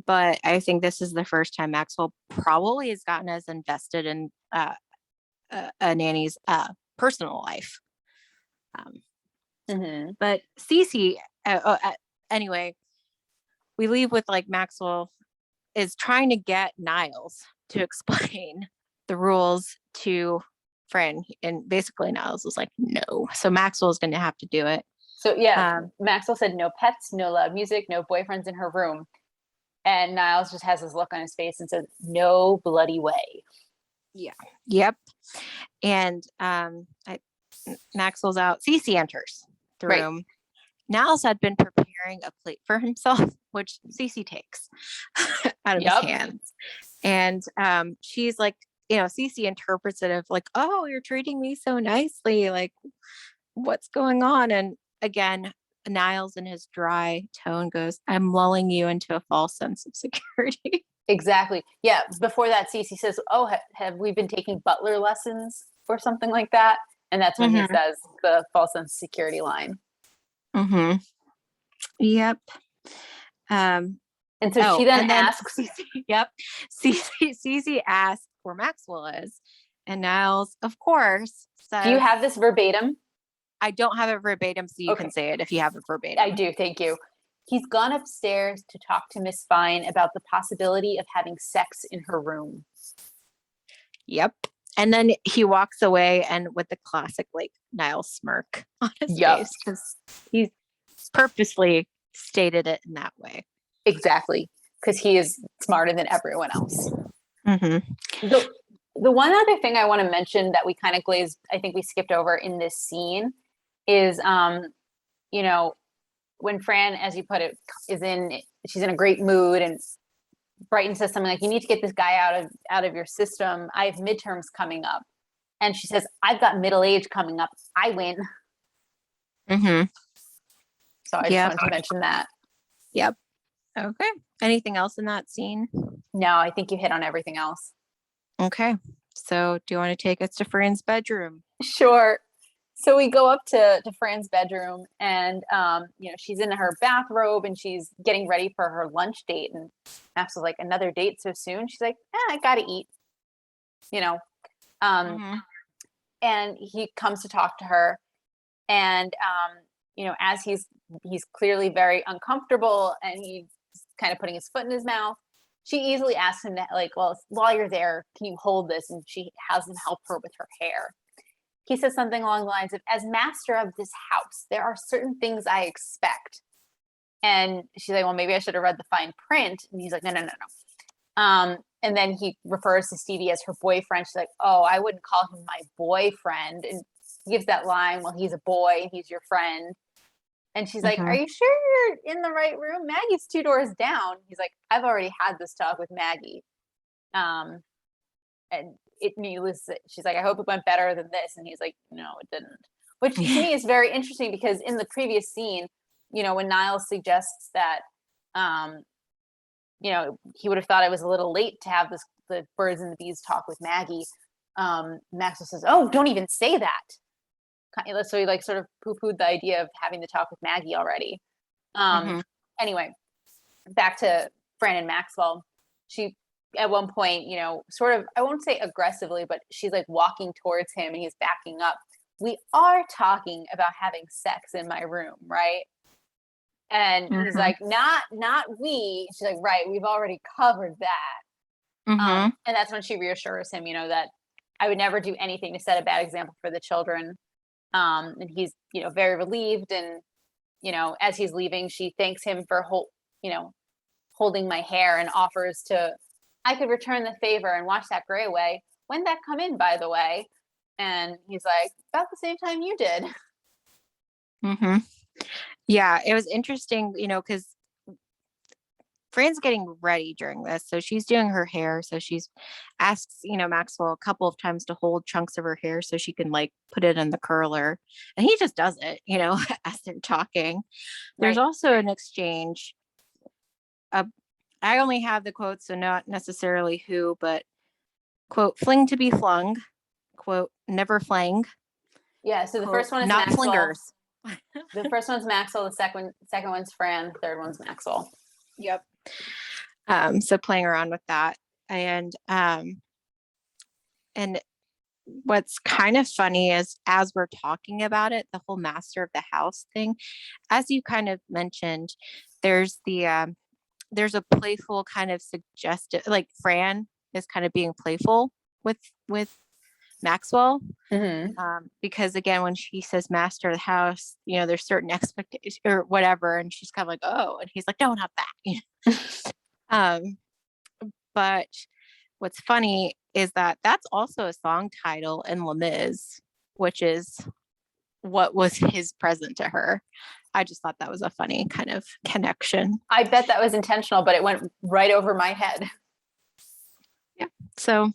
But I think this is the first time Maxwell probably has gotten as invested in a nanny's personal life. But Cece, anyway, we leave with like Maxwell is trying to get Niles to explain the rules to Fran, and basically Niles was like, no. So Maxwell's going to have to do it. So yeah, Maxwell said no pets, no loud music, no boyfriends in her room. And Niles just has this look on his face and says, no bloody way. Yeah. Yep. And Maxwell's out. Cece enters the room. Niles had been preparing a plate for himself, which Cece takes out of his hands. And she's like, Cece interprets it of like, oh, you're treating me so nicely. Like, what's going on? And again, Niles in his dry tone goes, I'm lulling you into a false sense of security. Exactly. Yeah. Before that, Cece says, "Oh, have we been taking butler lessons or something like that?" And that's when he Mm-hmm. says the false sense of security line. Mm-hmm. Yep. And so she Oh, then and then asks, yep. Cece asks where Maxwell is. And Niles, of course, "Do you says, have this verbatim?" I don't have it verbatim, so you can Okay, say it if you have it I verbatim. do. Thank you. "He's gone upstairs to talk to Miss Fine about the possibility of having sex in her room." Yep. And then he walks away and with the classic like Niles smirk on his Yep. face because he's purposely stated it in that way. Exactly. Because he is smarter than everyone else. Mm-hmm. The the one other thing I want to mention that we kind of glazed, I think we skipped over in this scene is you know, when Fran, as you put it, she's in a great mood and Brighton says something like, "You need to get this guy out of your system. I have midterms coming up." And she says, "I've got middle age coming up. I win." Mm-hmm. So I just Yep. wanted to mention that. Yep. Okay. Anything else in that scene? No, I think you hit on everything else. Okay. So do you want to take us to Fran's bedroom? Sure. So we go up to Fran's bedroom and she's in her bathrobe and she's getting ready for her lunch date. And Max was like, "Another date so soon?" She's like, I gotta eat, you know. Um, Mm-hmm. and he comes to talk to her and as he's clearly very uncomfortable and he's kind of putting his foot in his mouth, she easily asks him that, like, "Well, while you're there, can you hold this?" And she has him help her with her hair. He says something along the lines of, "As master of this house, there are certain things I expect." And she's like, "Well, maybe I should have read the fine print." And he's like, "No, no, no, no." And then he refers to Stevie as her boyfriend. She's like, "Oh, I wouldn't call him my boyfriend." And he gives that line, "Well, he's a boy and he's your friend." And she's like, "Are Mm-hmm. you sure you're in the right room? Maggie's 2 doors down." He's like, "I've already had this talk with Maggie." Um, and she's like, "I hope it went better than this." And he's like, "No, it didn't." Which to me is very interesting because in the previous scene, when Niles suggests that, um, he would have thought it was a little late to have the birds and the bees talk with Maggie. Maxwell says, "Oh, don't even say that." So he like sort of poo-pooed the idea of having the talk with Maggie already. Mm-hmm. Anyway, back to Fran and Maxwell. She at one point, sort of, I won't say aggressively, but she's like walking towards him and he's backing up. "We are talking about having sex in my room, right?" And he's Mm-hmm. like, not we." She's like, "Right, we've already covered that." Mm-hmm. And that's when she reassures him, that I would never do anything to set a bad example for the children. And he's, very relieved. And, as he's leaving, she thanks him for holding my hair and offers to, "I could return the favor and wash that gray away. When'd that come in, by the way?" And he's like, "About the same time you did." Mm-hmm. Yeah, it was interesting, because Fran's getting ready during this. So she's doing her hair. So she's asks, Maxwell a couple of times to hold chunks of her hair so she can like put it in the curler. And he just does it, as they're talking. There's Right. also an exchange. I only have the quote, so not necessarily who, but quote, "fling to be flung," quote, "never flang," Yeah. So the quote, first one is "not Maxwell. flingers." The first one's Maxwell. The second one's Fran. The third one's Maxwell. Yep. So playing around with that. And what's kind of funny is as we're talking about it, the whole master of the house thing, as you kind of mentioned, there's there's a playful kind of suggestive, like Fran is kind of being playful with Maxwell. Mm-hmm. Because again, when she says master of the house, there's certain expectations or whatever, and she's kind of like, "Oh," and he's like, "No, not that." um, but what's funny is that that's also a song title in Les Mis, which is what was his present to her. I just thought that was a funny kind of connection. I bet that was intentional, but it went right over my head. Yeah. So,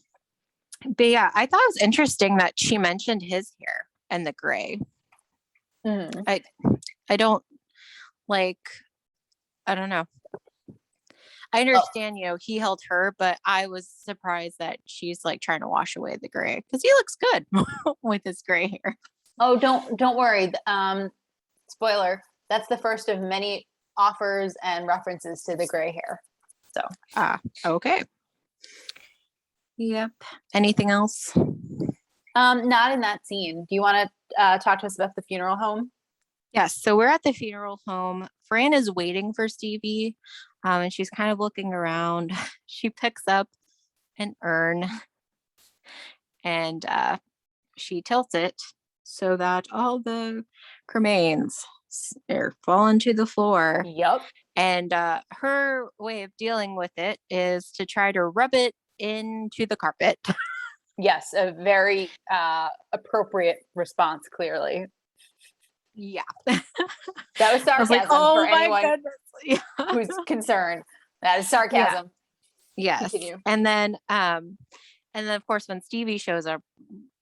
but yeah, I thought it was interesting that she mentioned his hair and the gray. Mm. I don't like, I don't know. I Oh, understand, he held her, but I was surprised that she's like trying to wash away the gray because he looks good with his gray hair. oh, don't worry. Spoiler, that's the first of many offers and references to the gray hair. So, Okay. Yep. Anything else? not in that scene. Do you want to talk to us about the funeral home? Yes. So we're at the funeral home. Fran is waiting for Stevie, and she's kind of looking around. She picks up an urn and she tilts it so that all the cremains are falling to the floor. Yep. And her way of dealing with it is to try to rub it into the carpet. Yes, a very appropriate response, clearly. Yeah. That was I was like, sarcasm for oh my anyone goodness. Yeah. who's concerned. That is sarcasm. Yes. Continue. And then of course when Stevie shows up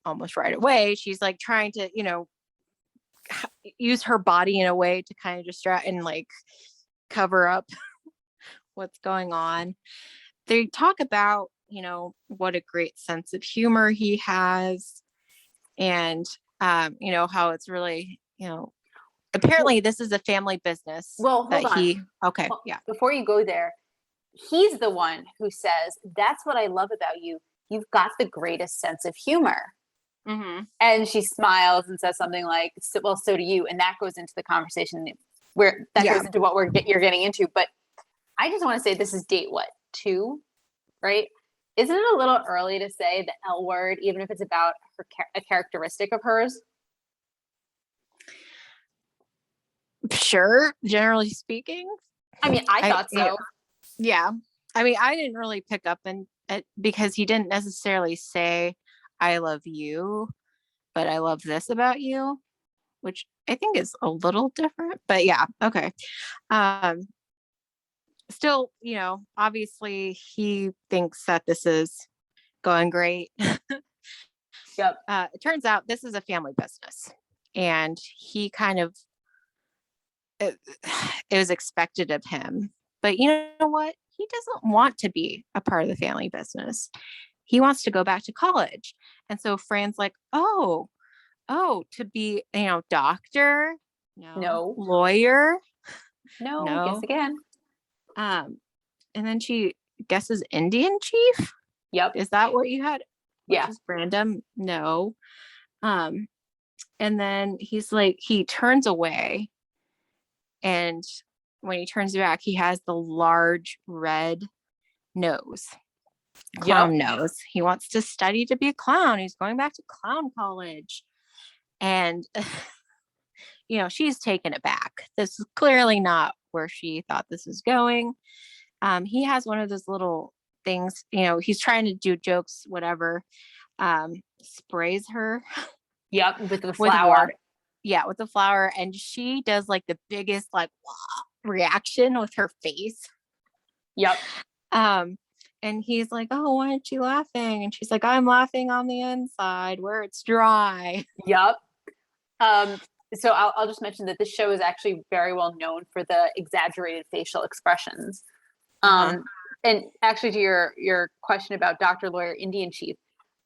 almost right away, she's like trying to, use her body in a way to kind of distract and like cover up what's going on. They talk about, what a great sense of humor he has, and how it's really, apparently this is a family business. Well, hold on. Okay, Well, yeah. Before you go there, he's the one who says, "That's what I love about you. You've got the greatest sense of humor." Mm-hmm. And she smiles and says something like, "Well, so do you." And that goes into the conversation goes into what you're getting into. But I just want to say this is date 2, right? Isn't it a little early to say the L word, even if it's about a characteristic of hers? Sure, generally speaking. I mean, I thought so. Yeah. I mean, I didn't really pick up because he didn't necessarily say, "I love you, but I love this about you," which I think is a little different, but yeah. Okay. Still, obviously he thinks that this is going great. Yep. It turns out this is a family business, and he kind of, it was expected of him. But you know what? He doesn't want to be a part of the family business. He wants to go back to college. And so Fran's like, oh, to be, doctor? No. No. Lawyer? No. Guess No. again. And then she guesses Indian chief. Yep. Is that what you had? Which Yeah. is random. No. And then he's like, he turns away, and when he turns back, he has the large red nose, clown nose. He wants to study to be a clown. He's going back to clown college. And, she's taken aback. This is clearly not where she thought this was going. He has one of those little things, he's trying to do jokes, whatever, sprays her. Yep. With the with flower. water. Yeah, with the flower. And she does like the biggest like reaction with her face. Yep. And he's like, "Oh, why aren't you laughing?" And she's like, "I'm laughing on the inside where it's dry." Yep. So I'll just mention that this show is actually very well known for the exaggerated facial expressions. And actually, to your question about Doctor, Lawyer, Indian Chief,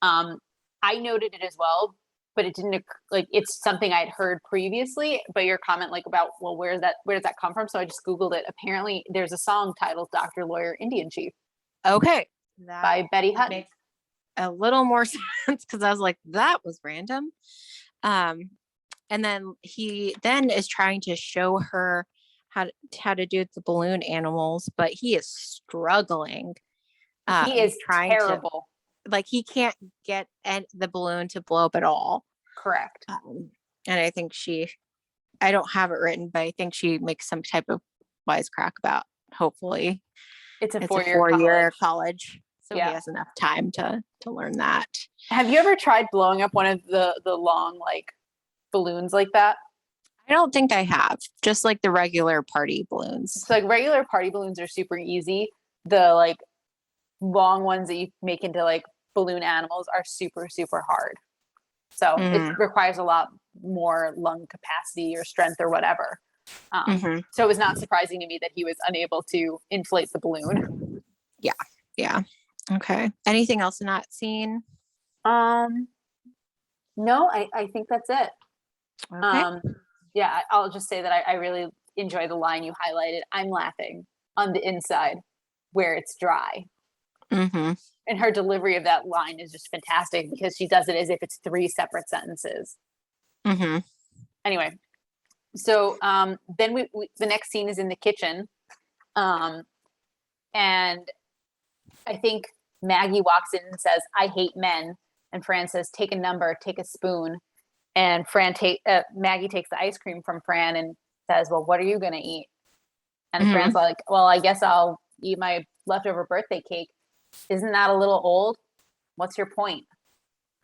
I noted it as well, but it didn't it's something I'd heard previously. But your comment about, well, where does that come from? So I just Googled it. Apparently, there's a song titled "Doctor, Lawyer, Indian Chief." Okay, by Betty Hutton. Makes a little more sense because I was like, that was random. And then he is trying to show her how to do the balloon animals, but he is struggling. He is trying terrible. He can't get the balloon to blow up at all. Correct. And I think I don't have it written, but I think she makes some type of wisecrack about, hopefully it's a 4-year college. So he has enough time to learn that. Have you ever tried blowing up one of the long balloons like that? I don't think I have. Just like the regular party balloons. So regular party balloons are super easy. The long ones that you make into balloon animals are super, super hard. So it requires a lot more lung capacity or strength or whatever. So it was not surprising to me that he was unable to inflate the balloon. Yeah. Yeah. Okay. Anything else in that scene? No, I think that's it. Okay. Yeah, I'll just say that I really enjoy the line you highlighted. I'm laughing on the inside where it's dry. Mm-hmm. And her delivery of that line is just fantastic because she does it as if it's three separate sentences. Mm-hmm. Anyway, so then we the next scene is in the kitchen. And I think Maggie walks in and says, "I hate men." And Fran says, "Take a number, take a spoon." And Maggie takes the ice cream from Fran and says, "Well, what are you going to eat?" And Fran's like, "Well, I guess I'll eat my leftover birthday cake." Isn't that a little old? What's your point?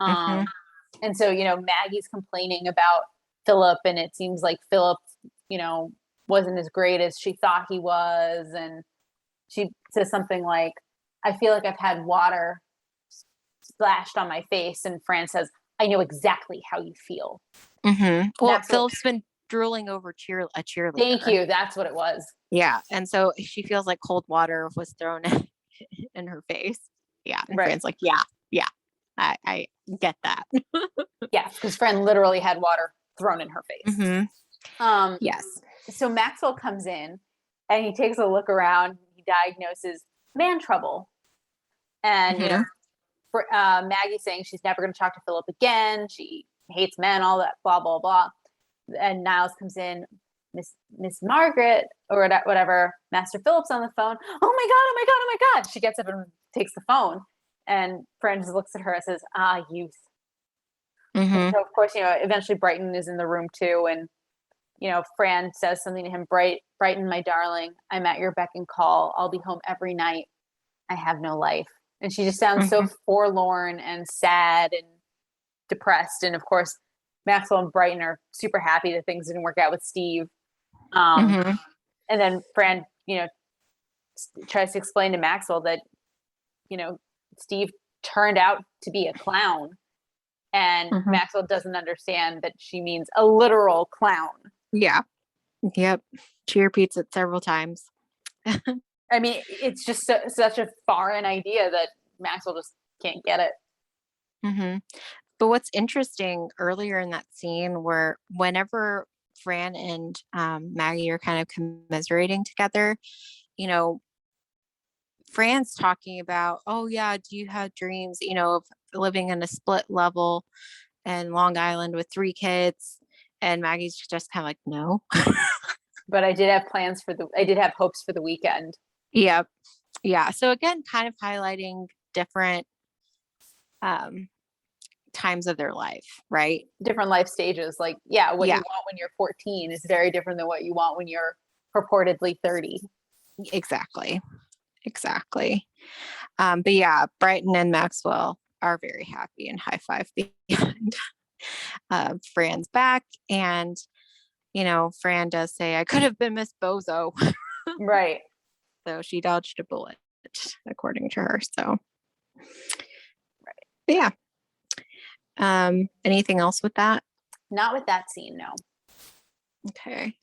And so, Maggie's complaining about Philip, and it seems like Philip, wasn't as great as she thought he was. And she says something like, "I feel like I've had water splashed on my face." And Fran says, "I know exactly how you feel." Well, Philip's been drooling over a cheerleader. Thank you. That's what it was. Yeah. And so she feels like cold water was thrown in her face. Yeah. And Fran's like, yeah. I get that. Yes, because Fran literally had water thrown in her face. Yes. So Maxwell comes in and he takes a look around. He diagnoses man trouble. And, Maggie's saying she's never going to talk to Philip again. She hates men, all that, blah, blah, blah. And Niles comes in, Miss Margaret, or whatever. Master Philip's on the phone. "Oh my God, oh my God, oh my God." She gets up and takes the phone. And Fran just looks at her and says, "Ah, youth." And so, of course, eventually Brighton is in the room too. And, Fran says something to him, Brighton, my darling, I'm at your beck and call. I'll be home every night. I have no life." And she just sounds so forlorn and sad and depressed. And of course, Maxwell and Brighton are super happy that things didn't work out with Steve. And then Fran, tries to explain to Maxwell that, Steve turned out to be a clown. And Maxwell doesn't understand that she means a literal clown. Yeah. Yep. She repeats it several times. I mean, it's just such a foreign idea that Maxwell just can't get it. But what's interesting earlier in that scene where whenever Fran and Maggie are kind of commiserating together, Fran's talking about, "Oh yeah, do you have dreams, of living in a split level in Long Island with 3 kids?" And Maggie's just kind of like, "No." But I did have hopes for the weekend. Yep. Yeah. So again, kind of highlighting different times of their life, right? Different life stages. Like, what you want when you're 14 is very different than what you want when you're purportedly 30. Exactly. But yeah, Brighton and Maxwell are very happy and high five behind Fran's back. And, Fran does say, "I could have been Miss Bozo." Right. So she dodged a bullet, according to her. So, right. Yeah. Anything else with that? Not with that scene, no. Okay.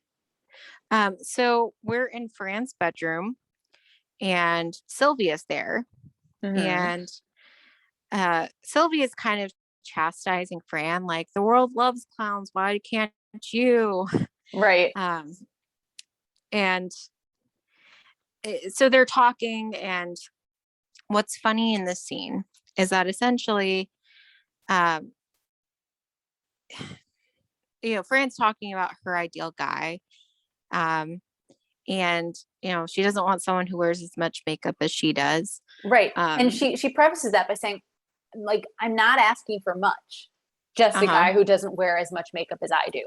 So we're in Fran's bedroom and Sylvia's there. And Sylvia's kind of chastising Fran, like, "The world loves clowns. Why can't you?" Right. And so they're talking, and what's funny in this scene is that essentially, Fran's talking about her ideal guy. And, she doesn't want someone who wears as much makeup as she does. Right. And she prefaces that by saying, like, "I'm not asking for much, just a guy who doesn't wear as much makeup as I do."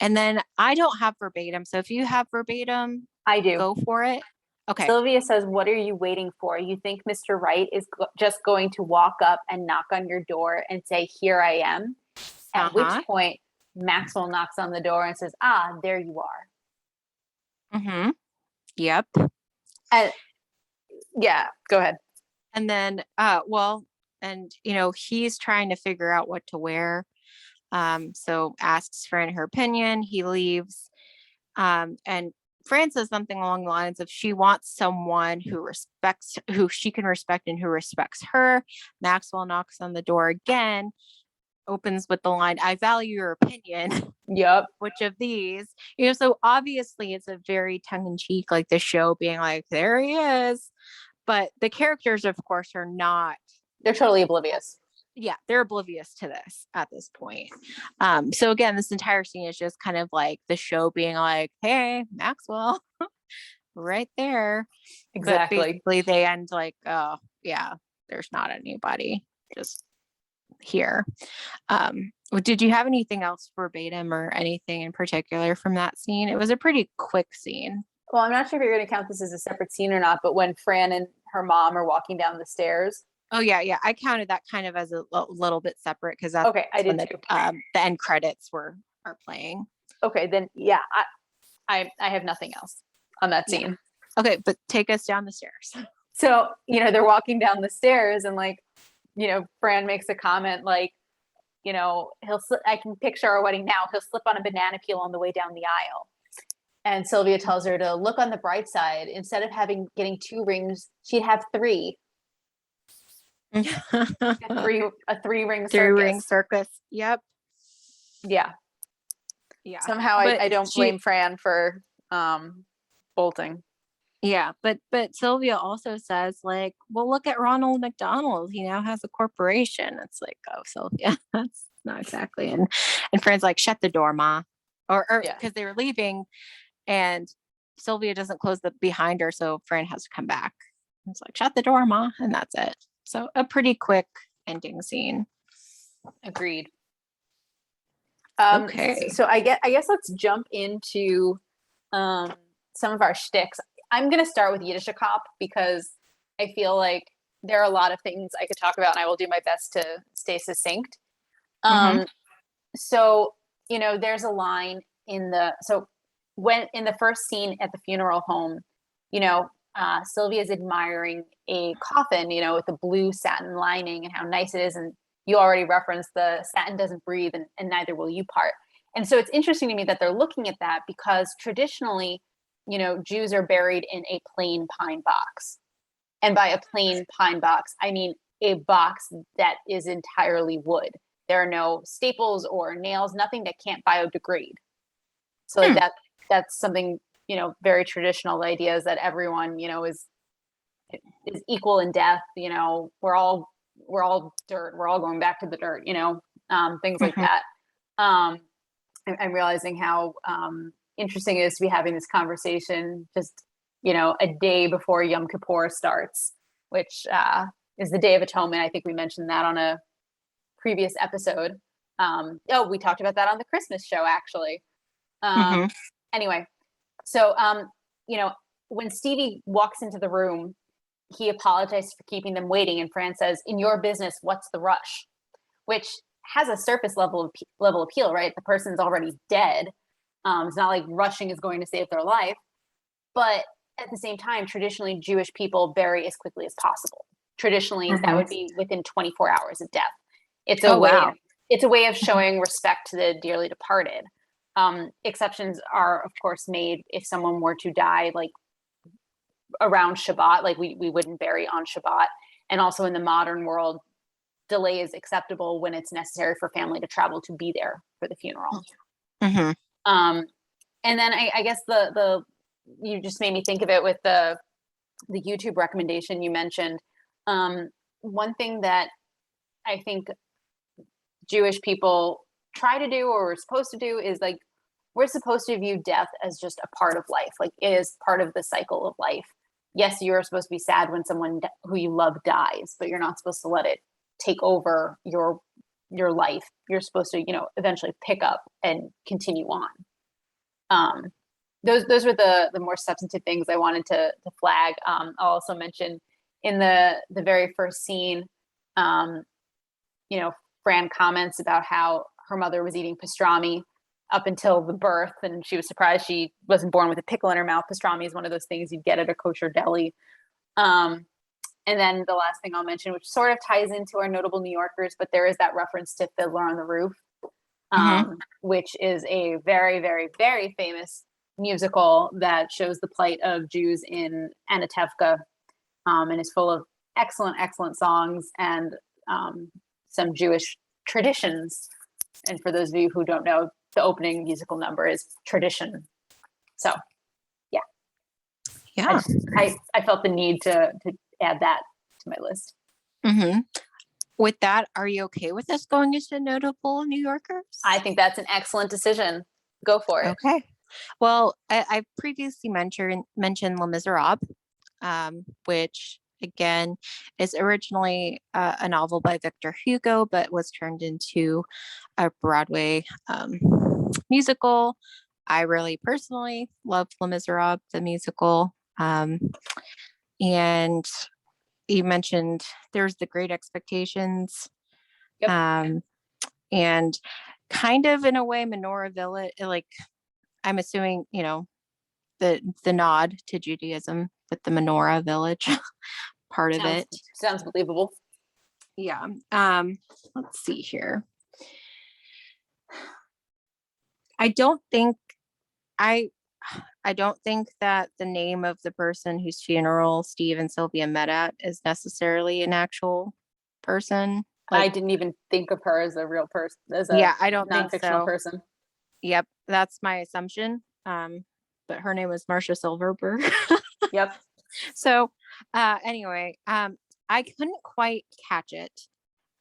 And then I don't have verbatim. So if you have verbatim, I do. Go for it. Okay. Sylvia says, "What are you waiting for? You think Mr. Wright is just going to walk up and knock on your door and say, 'Here I am'?" At which point Maxwell knocks on the door and says, "Ah, there you are." Yep. Yeah, go ahead. And then, he's trying to figure out what to wear. So asks Fran her opinion. He leaves. And Fran says something along the lines of she wants someone who she can respect and who respects her. Maxwell knocks on the door again, opens with the line, "I value your opinion." Yep. Which of these? So obviously it's a very tongue-in-cheek, like the show being like, there he is. But the characters, of course, are not. They're totally oblivious. Yeah, they're oblivious to this at this point. So again, this entire scene is just kind of like the show being like, hey, Maxwell, right there. Exactly. But basically they end like, oh yeah, there's not anybody just here. Did you have anything else verbatim or anything in particular from that scene? It was a pretty quick scene. Well, I'm not sure if you're going to count this as a separate scene or not, but when Fran and her mom are walking down the stairs. Oh yeah. I counted that kind of as a little bit separate because that's okay. I did when too. The end credits are playing. Okay, then yeah, I have nothing else on that scene. Yeah. Okay, but take us down the stairs. So they're walking down the stairs and like, Fran makes a comment like, I can picture our wedding now. He'll slip on a banana peel on the way down the aisle. And Sylvia tells her to look on the bright side. Instead of getting 2 rings, she'd have 3. a 3-ring circus. 3-ring circus. Yep. Yeah. Somehow I don't blame Fran for bolting. Yeah, but Sylvia also says like, well, look at Ronald McDonald. He now has a corporation. It's like, oh, Sylvia, that's not exactly. And Fran's like, shut the door, Ma. Or because they were leaving, and Sylvia doesn't close the behind her, so Fran has to come back. It's like, shut the door, Ma, and that's it. So a pretty quick ending scene. Agreed. Okay. So I guess let's jump into some of our shticks. I'm going to start with Yiddish Cop because I feel like there are a lot of things I could talk about, and I will do my best to stay succinct. So, there's a line in the first scene at the funeral home, Sylvia's admiring a coffin, with the blue satin lining and how nice it is. And you already referenced the satin doesn't breathe and neither will you part. And so it's interesting to me that they're looking at that because traditionally, Jews are buried in a plain pine box. And by a plain pine box, I mean a box that is entirely wood. There are no staples or nails, nothing that can't biodegrade. So like that's something, very traditional. The idea is that everyone, is equal in death. We're all dirt. We're all going back to the dirt, things like that. I'm realizing how interesting it is to be having this conversation just, a day before Yom Kippur starts, which is the Day of Atonement. I think we mentioned that on a previous episode. We talked about that on the Christmas show, actually. Anyway, so, when Stevie walks into the room, he apologizes for keeping them waiting. And Fran says, in your business, what's the rush? Which has a surface level appeal, right? The person's already dead. It's not like rushing is going to save their life. But at the same time, traditionally, Jewish people bury as quickly as possible. Traditionally, that would be within 24 hours of death. It's a way of showing respect to the dearly departed. Exceptions are, of course, made if someone were to die, like around Shabbat, like we wouldn't bury on Shabbat. And also in the modern world, delay is acceptable when it's necessary for family to travel to be there for the funeral. And then I guess the you just made me think of it with the YouTube recommendation you mentioned. One thing that I think Jewish people try to do or are supposed to do is like, we're supposed to view death as just a part of life. Like it is part of the cycle of life. Yes, you're supposed to be sad when someone who you love dies, but you're not supposed to let it take over your life. You're supposed to, eventually pick up and continue on. Those were the more substantive things I wanted to flag. I'll also mention in the very first scene, Fran comments about how her mother was eating pastrami up until the birth, and she was surprised she wasn't born with a pickle in her mouth. Pastrami is one of those things you'd get at a kosher deli. And then the last thing I'll mention, which sort of ties into our notable New Yorkers, but there is that reference to Fiddler on the Roof. which is a very, very, very famous musical that shows the plight of Jews in Anatevka, and is full of excellent, excellent songs and some Jewish traditions. And for those of you who don't know, the opening musical number is Tradition. So, Yeah. I felt the need to add that to my list. With that, are you okay with us going into notable New Yorkers? I think that's an excellent decision. Go for it. Okay. Well, I previously mentioned Les Miserables, which again is originally a novel by Victor Hugo, but was turned into a Broadway musical. I really personally love Les Miserables, the musical. And you mentioned there's the Great Expectations. Yep. And kind of in a way, Menorah Village, like I'm assuming, the nod to Judaism with the Menorah Village part of it. Sounds believable. Yeah. Let's see here. I don't think that the name of the person whose funeral Steve and Sylvia met at is necessarily an actual person. I didn't even think of her as a real person, as a I don't think non-fictional so. person. Yep, that's my assumption. But her name was Marcia Silverberg. Yep. So anyway, I couldn't quite catch it.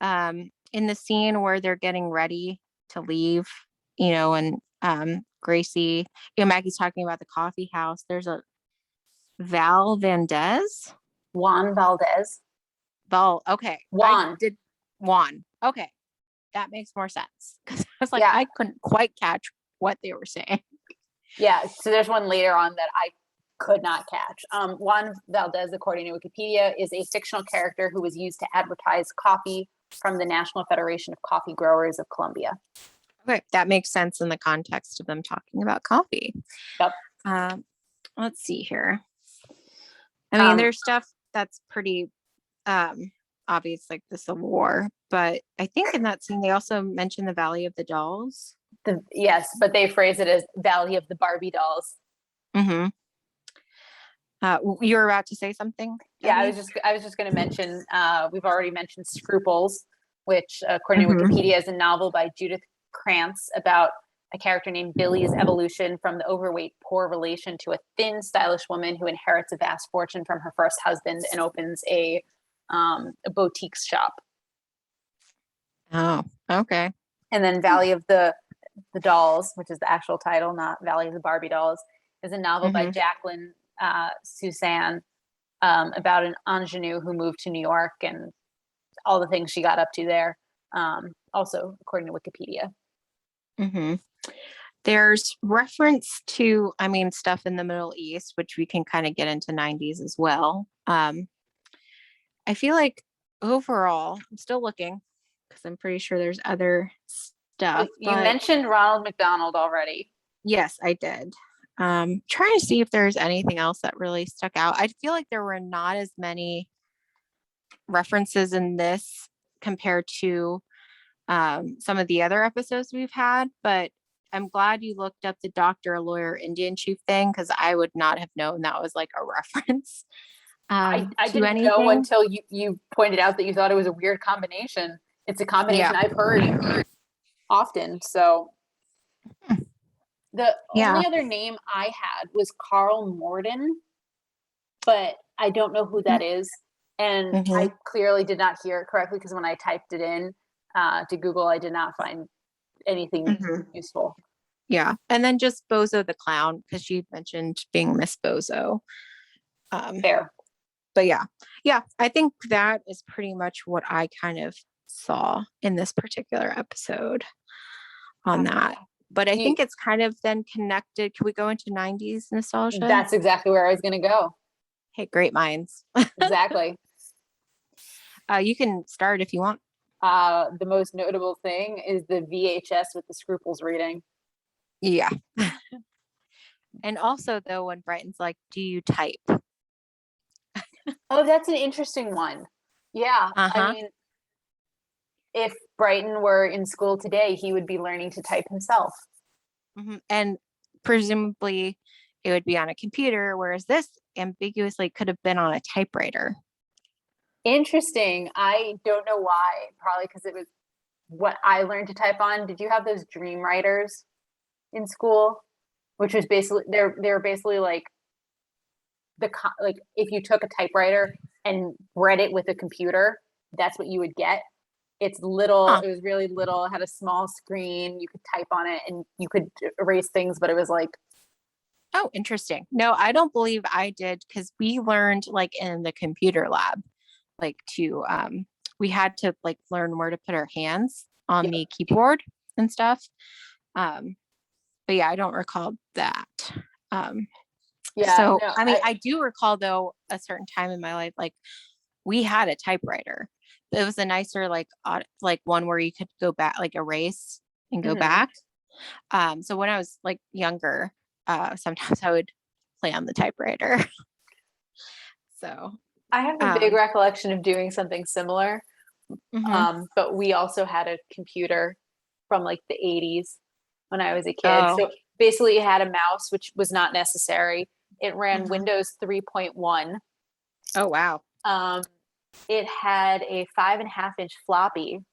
In the scene where they're getting ready to leave, and Gracie, Maggie's talking about the coffee house. There's a Juan Valdez. Okay. Juan. Okay. That makes more sense. Because I was like, I couldn't quite catch what they were saying. Yeah. So there's one later on that I could not catch. Juan Valdez, according to Wikipedia, is a fictional character who was used to advertise coffee from the National Federation of Coffee Growers of Colombia. Okay, that makes sense in the context of them talking about coffee. Yep. Let's see here. I mean, there's stuff that's pretty obvious, like the Civil War, but I think in that scene they also mentioned the Valley of the Dolls. Yes, but they phrase it as Valley of the Barbie Dolls. You were about to say something? Yeah, I was just going to mention. We've already mentioned Scruples, which, according to Wikipedia, is a novel by Judith Krantz about a character named Billy's evolution from the overweight, poor relation to a thin, stylish woman who inherits a vast fortune from her first husband and opens a boutique shop. Oh, okay. And then Valley of the Dolls, which is the actual title, not Valley of the Barbie Dolls, is a novel by Jacqueline Suzanne about an ingenue who moved to New York and all the things she got up to there. Also, according to Wikipedia. There's reference to, stuff in the Middle East, which we can kind of get into 90s as well. I feel like overall, I'm still looking because I'm pretty sure there's other stuff. You mentioned Ronald McDonald already. Yes, I did. Trying to see if there's anything else that really stuck out. I feel like there were not as many references in this compared to some of the other episodes we've had, but I'm glad you looked up the doctor, lawyer, Indian chief thing, because I would not have known that was like a reference. I didn't know until you pointed out that you thought it was a weird combination. It's a combination I've heard often. So the only other name I had was Carl Morden, but I don't know who that is. And I clearly did not hear it correctly because when I typed it in to Google, I did not find anything useful. Yeah. And then just Bozo the Clown, because she mentioned being Miss Bozo. Fair. But yeah, I think that is pretty much what I kind of saw in this particular episode on that. But I think it's kind of then connected. Can we go into 90s nostalgia? That's exactly where I was going to go. Hey, great minds. Exactly. You can start if you want. The most notable thing is the VHS with the Scruples reading. Yeah. And also, though, when Brighton's like, do you type? Oh, that's an interesting one. Yeah. I mean, if Brighton were in school today, he would be learning to type himself. And presumably it would be on a computer, whereas this ambiguously could have been on a typewriter. Interesting. I don't know why. Probably because it was what I learned to type on. Did you have those dream writers in school? Which was basically they're basically like like if you took a typewriter and read it with a computer, that's what you would get. It's little, Huh. it was really little, had a small screen, you could type on it and you could erase things, but it was like, Oh, interesting. No, I don't believe I did, because we learned like in the computer lab, like to we had to like learn where to put our hands on yeah, the keyboard and stuff. But yeah, I don't recall that. Um, yeah, so no, I mean, I do recall though a certain time in my life, like we had a typewriter. It was a nicer like one where you could go back, like erase and go mhm. back. So when I was like younger, sometimes I would play on the typewriter. So, I have a big um, recollection of doing something similar. mhm. But we also had a computer from like the 80s when I was a kid. Oh, So basically, it had a mouse, which was not necessary. It ran mhm. Windows 3.1. Oh, wow. Um, it had a 5.5 inch floppy, Hmm.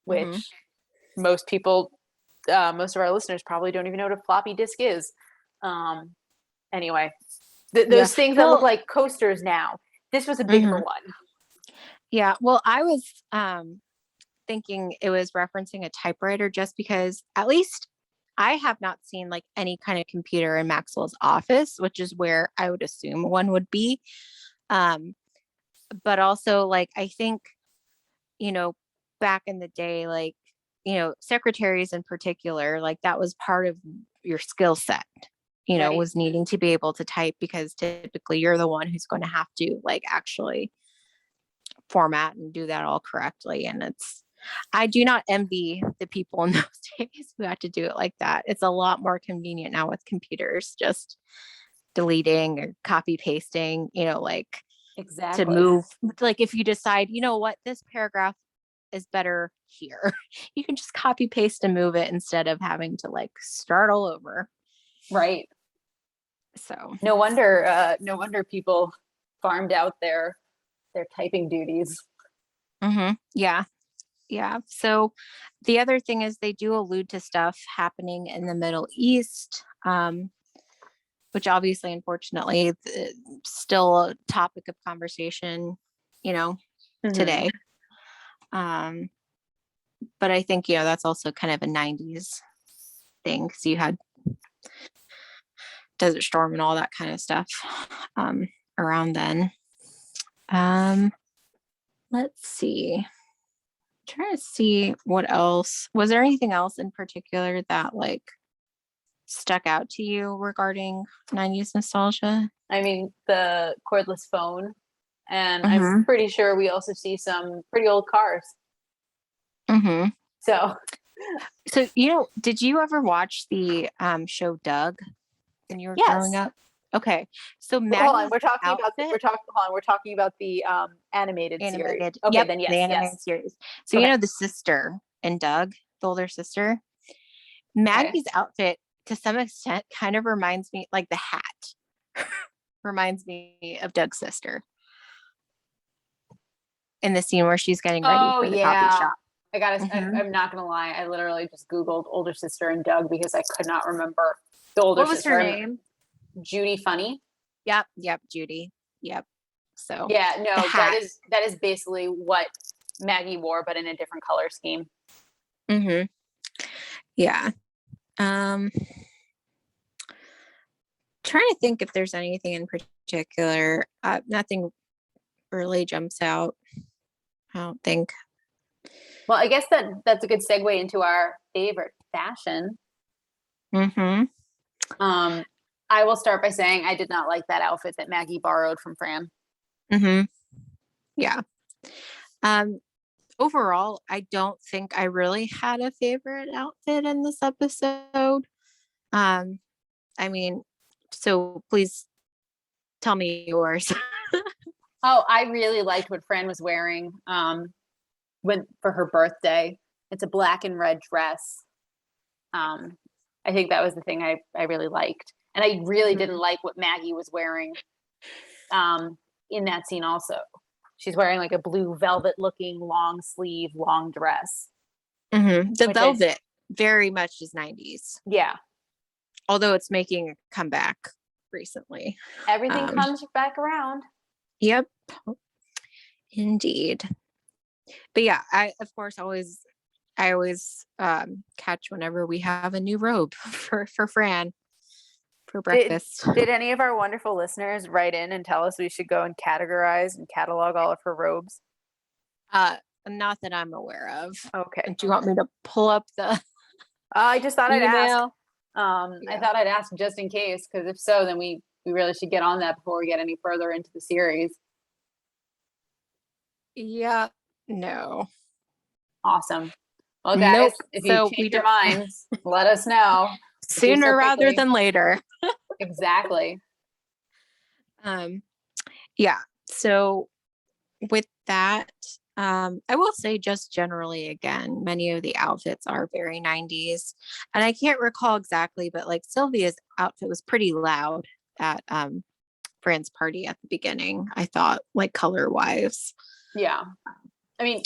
which most people, most of our listeners probably don't even know what a floppy disk is. Um, anyway, Yeah. those things that look Well, like coasters now. This was a bigger mhm. one. Yeah. Well, I was thinking it was referencing a typewriter just because at least I have not seen like any kind of computer in Maxwell's office, which is where I would assume one would be. Um, but also like I think, you know, back in the day, like, secretaries in particular, like that was part of your skill set, Right. was needing to be able to type, because typically you're the one who's going to have to like actually format and do that all correctly. And I do not envy the people in those days who had to do it like that. It's a lot more convenient now with computers, just deleting or copy pasting, like to Exactly. move, like if you decide, what, this paragraph is better here, you can just copy paste and move it instead of having to like start all over. Right. So, No wonder people farmed out their typing duties. yeah, yeah. So the other thing is they do allude to stuff happening in the Middle East, which obviously, unfortunately, still a topic of conversation, you know, Hmm. today. Um, but I think, that's also kind of a 90s thing, because you had Desert Storm and all that kind of stuff around then. Um, let's see. I'm trying to see what else. Was there anything else in particular that like stuck out to you regarding 90s nostalgia? I mean, the cordless phone, and I'm Mm-hmm. pretty sure we also see some pretty old cars. Mm-hmm. So, So, did you ever watch the show Doug when you were growing yes. up? Okay. So Hold on, Maggie's outfit, we're talking about the animated series. animated. Okay, Yep, then the yes, animated yes. series. So Okay. the sister in Doug, the older sister, Okay. Maggie's outfit to some extent kind of reminds me, like the hat reminds me of Doug's sister in the scene where she's getting ready Oh for the coffee yeah. shop. Hmm. I'm not gonna lie. I literally just Googled older sister and Doug because I could not remember the older What was her sister. name? Judy Funny. Yep, yep, Judy. Yep. So Yeah, the no, that hat. is basically what Maggie wore, but in a different color scheme. Hmm. Yeah. Um, trying to think if there's anything in particular. Nothing really jumps out, I don't think. Well, I guess that's a good segue into our favorite fashion. Hmm. Um, I will start by saying I did not like that outfit that Maggie borrowed from Fran. Hmm. Yeah. Um, overall, I don't think I really had a favorite outfit in this episode. Um, I mean, so please tell me yours. Oh, I really liked what Fran was wearing. went for her birthday. It's a black and red dress. I think that was the thing I really liked. And I really didn't like what Maggie was wearing in that scene also. She's wearing like a blue velvet looking long sleeve, long dress. The velvet very much is 90s. Yeah. Although it's making a comeback recently. Everything comes back around. Yep. Indeed. But yeah, I always catch whenever we have a new robe for Fran for breakfast. Did any of our wonderful listeners write in and tell us we should go and categorize and catalog all of her robes? Not that I'm aware of. Okay. Do you want me to pull up the I just thought I'd ask. Yeah. I thought I'd ask just in case, because if so, then we really should get on that before we get any further into the series. Yeah. No. Awesome. Well, guys, if you change your minds, let us know. Sooner rather than later. Exactly. Yeah. So with that, I will say just generally, again, many of the outfits are very 90s. And I can't recall exactly, but like Sylvia's outfit was pretty loud at Fran's party at the beginning, I thought, like color wise. Yeah. I mean,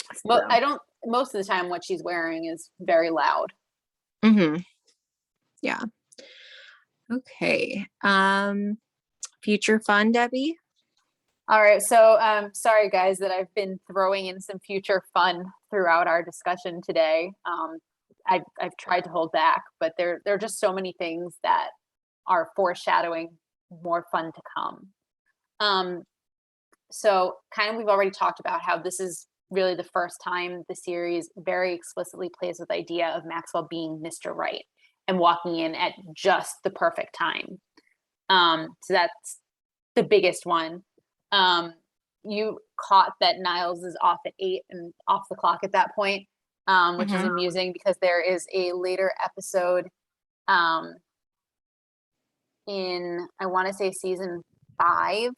most of the time what she's wearing is very loud. Yeah. Okay. Future fun, Debbie? All right. So sorry guys that I've been throwing in some future fun throughout our discussion today. I've tried to hold back, but there are just so many things that are foreshadowing more fun to come. So kind of we've already talked about how this is really the first time the series very explicitly plays with the idea of Maxwell being Mr. Right and walking in at just the perfect time. So that's the biggest one. You caught that Niles is off at 8 and off the clock at that point, which is amusing because there is a later episode in, I want to say season 5,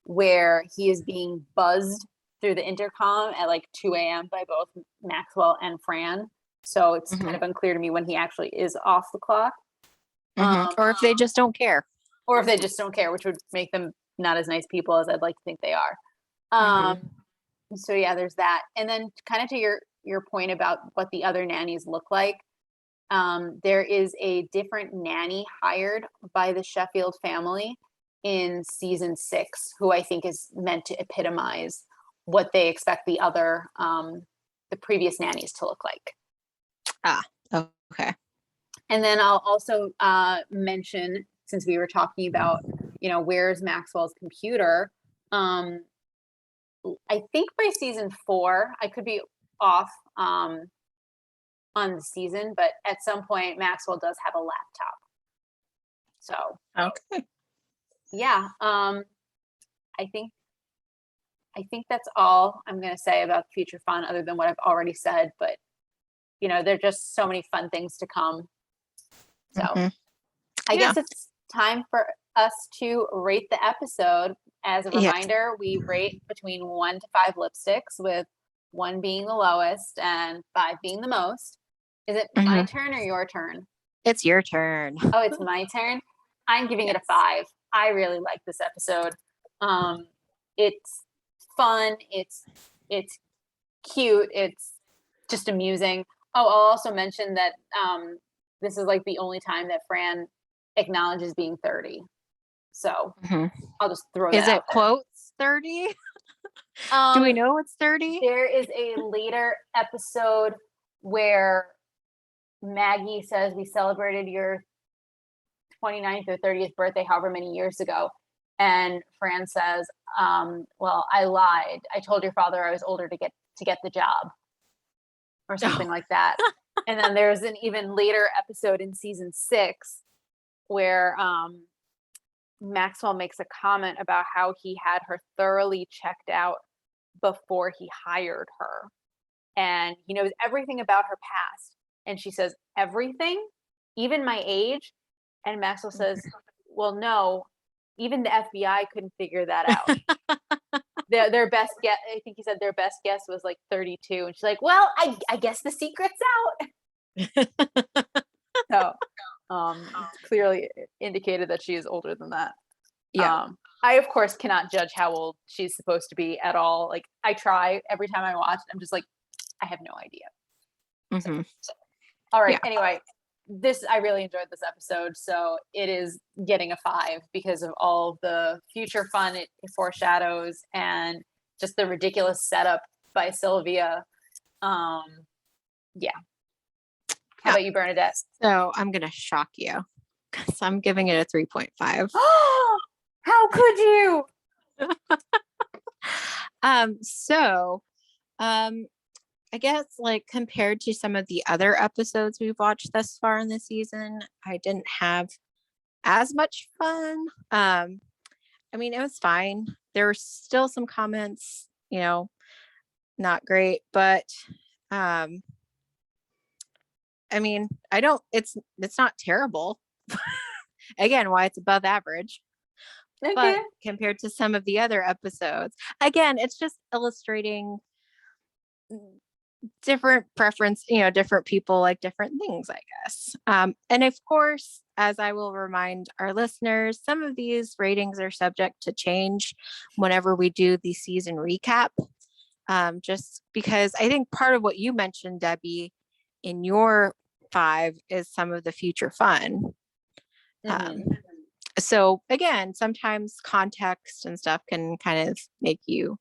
where he is being buzzed through the intercom at like 2 a.m. by both Maxwell and Fran. So it's kind of unclear to me when he actually is off the clock. Or if they just don't care. Or if they just don't care, which would make them not as nice people as I'd like to think they are. So yeah, there's that. And then kind of to your point about what the other nannies look like, there is a different nanny hired by the Sheffield family in season 6, who I think is meant to epitomize what they expect the previous nannies to look like. Okay. And then I'll also mention, since we were talking about, where's Maxwell's computer? I think by season 4, I could be off on the season, but at some point Maxwell does have a laptop. So okay. Yeah, I think that's all I'm going to say about future fun, other than what I've already said. But there are just so many fun things to come. So I guess it's time for us to rate the episode. As a reminder, we rate between 1 to 5 lipsticks, with 1 being the lowest and 5 being the most. Is it my turn or your turn? It's your turn. Oh, it's my turn. I'm giving it a 5. I really like this episode. It's fun. It's cute. It's just amusing. Oh, I'll also mention that this is like the only time that Fran acknowledges being 30. So I'll just throw that out. Is it quotes 30? Do we know it's 30? There is a later episode where Maggie says, we celebrated your 29th or 30th birthday however many years ago, and Fran says, well, I lied. I told your father I was older to get the job, or something like that. And then there's an even later episode in season 6 where Maxwell makes a comment about how he had her thoroughly checked out before he hired her, and he knows everything about her past. And she says, everything, even my age? And Maxwell says, well, no, even the FBI couldn't figure that out. their best guess, I think he said their best guess was like 32. And she's like, well, I guess the secret's out. So it's clearly indicated that she is older than that. Yeah. I, of course, cannot judge how old she's supposed to be at all. Like, I try every time I watch, I'm just like, I have no idea. So, all right. Yeah. Anyway, I really enjoyed this episode. So it is getting a 5 because of all the future fun it foreshadows and just the ridiculous setup by Sylvia. Yeah. How about you, Bernadette? So I'm going to shock you because I'm giving it a 3.5. How could you? I guess like compared to some of the other episodes we've watched thus far in the season, I didn't have as much fun. I mean, it was fine. There were still some comments, not great, but I mean, it's not terrible. Again, why it's above average. Okay. But compared to some of the other episodes, again, it's just illustrating different preference, different people like different things, I guess. And of course, as I will remind our listeners, some of these ratings are subject to change whenever we do the season recap. Just because I think part of what you mentioned, Debbie, in your 5 is some of the future fun. So again, sometimes context and stuff can kind of make you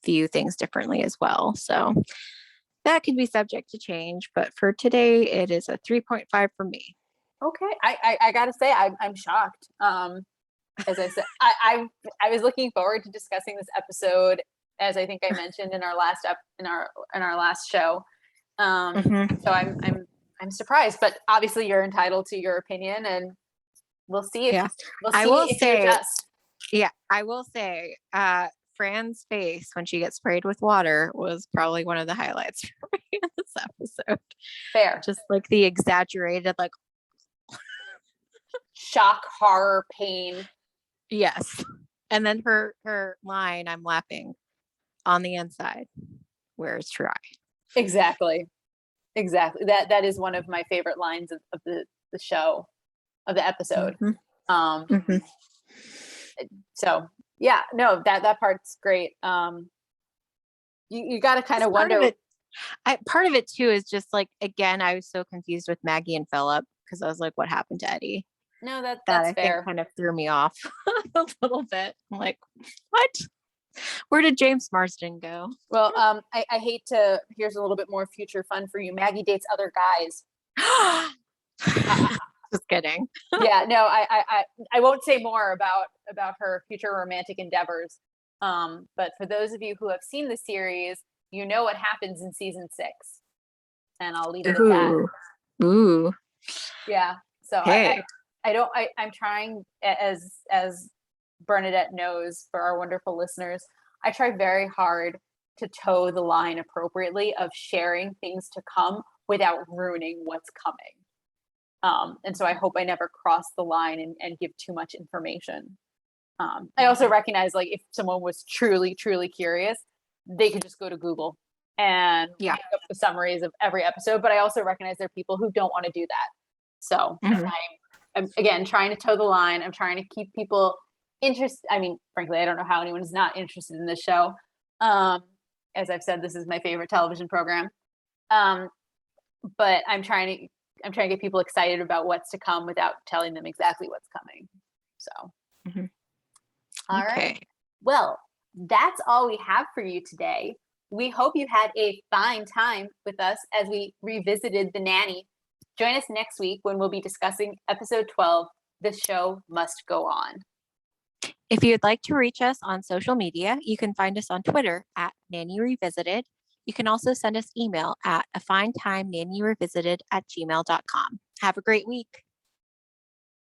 view things differently as well. So that could be subject to change, but for today, it is a 3.5 for me. Okay, I gotta say I'm shocked. As I said, I was looking forward to discussing this episode, as I think I mentioned in our last last show. So I'm surprised, but obviously you're entitled to your opinion, and we'll see if you adjust. Yeah, I will say, Fran's face when she gets sprayed with water was probably one of the highlights for me in this episode. Fair. Just like the exaggerated, like shock, horror, pain. Yes. And then her line, I'm laughing on the inside where it's dry. Exactly. That is one of my favorite lines of the show, of the episode. So yeah, no, that part's great. You got to kind of wonder. Part of it too is just like, again, I was so confused with Maggie and Philip because I was like, what happened to Eddie? No, that's I fair. Think kind of threw me off a little bit. I'm like, what? Where did James Marsden go? Well, I hate to. Here's a little bit more future fun for you. Maggie dates other guys. Just kidding. Yeah, no, I won't say more about her future romantic endeavors. But for those of you who have seen the series, you know what happens in season 6, and I'll leave it at that. Ooh. Yeah. So hey. I'm trying, as Bernadette knows, for our wonderful listeners, I try very hard to toe the line appropriately of sharing things to come without ruining what's coming. And so I hope I never cross the line and give too much information. I also recognize, like, if someone was truly, truly curious, they could just go to Google and look up the summaries of every episode. But I also recognize there are people who don't want to do that. So I'm again trying to toe the line. I'm trying to keep people interested. I mean, frankly, I don't know how anyone is not interested in this show. As I've said, this is my favorite television program. But I'm trying to get people excited about what's to come without telling them exactly what's coming. So, All right. Well, that's all we have for you today. We hope you had a fine time with us as we revisited The Nanny. Join us next week when we'll be discussing episode 12, The Show Must Go On. If you'd like to reach us on social media, you can find us on Twitter at Nanny Revisited. You can also send us email at afinetimenannyrevisited@gmail.com. Have a great week.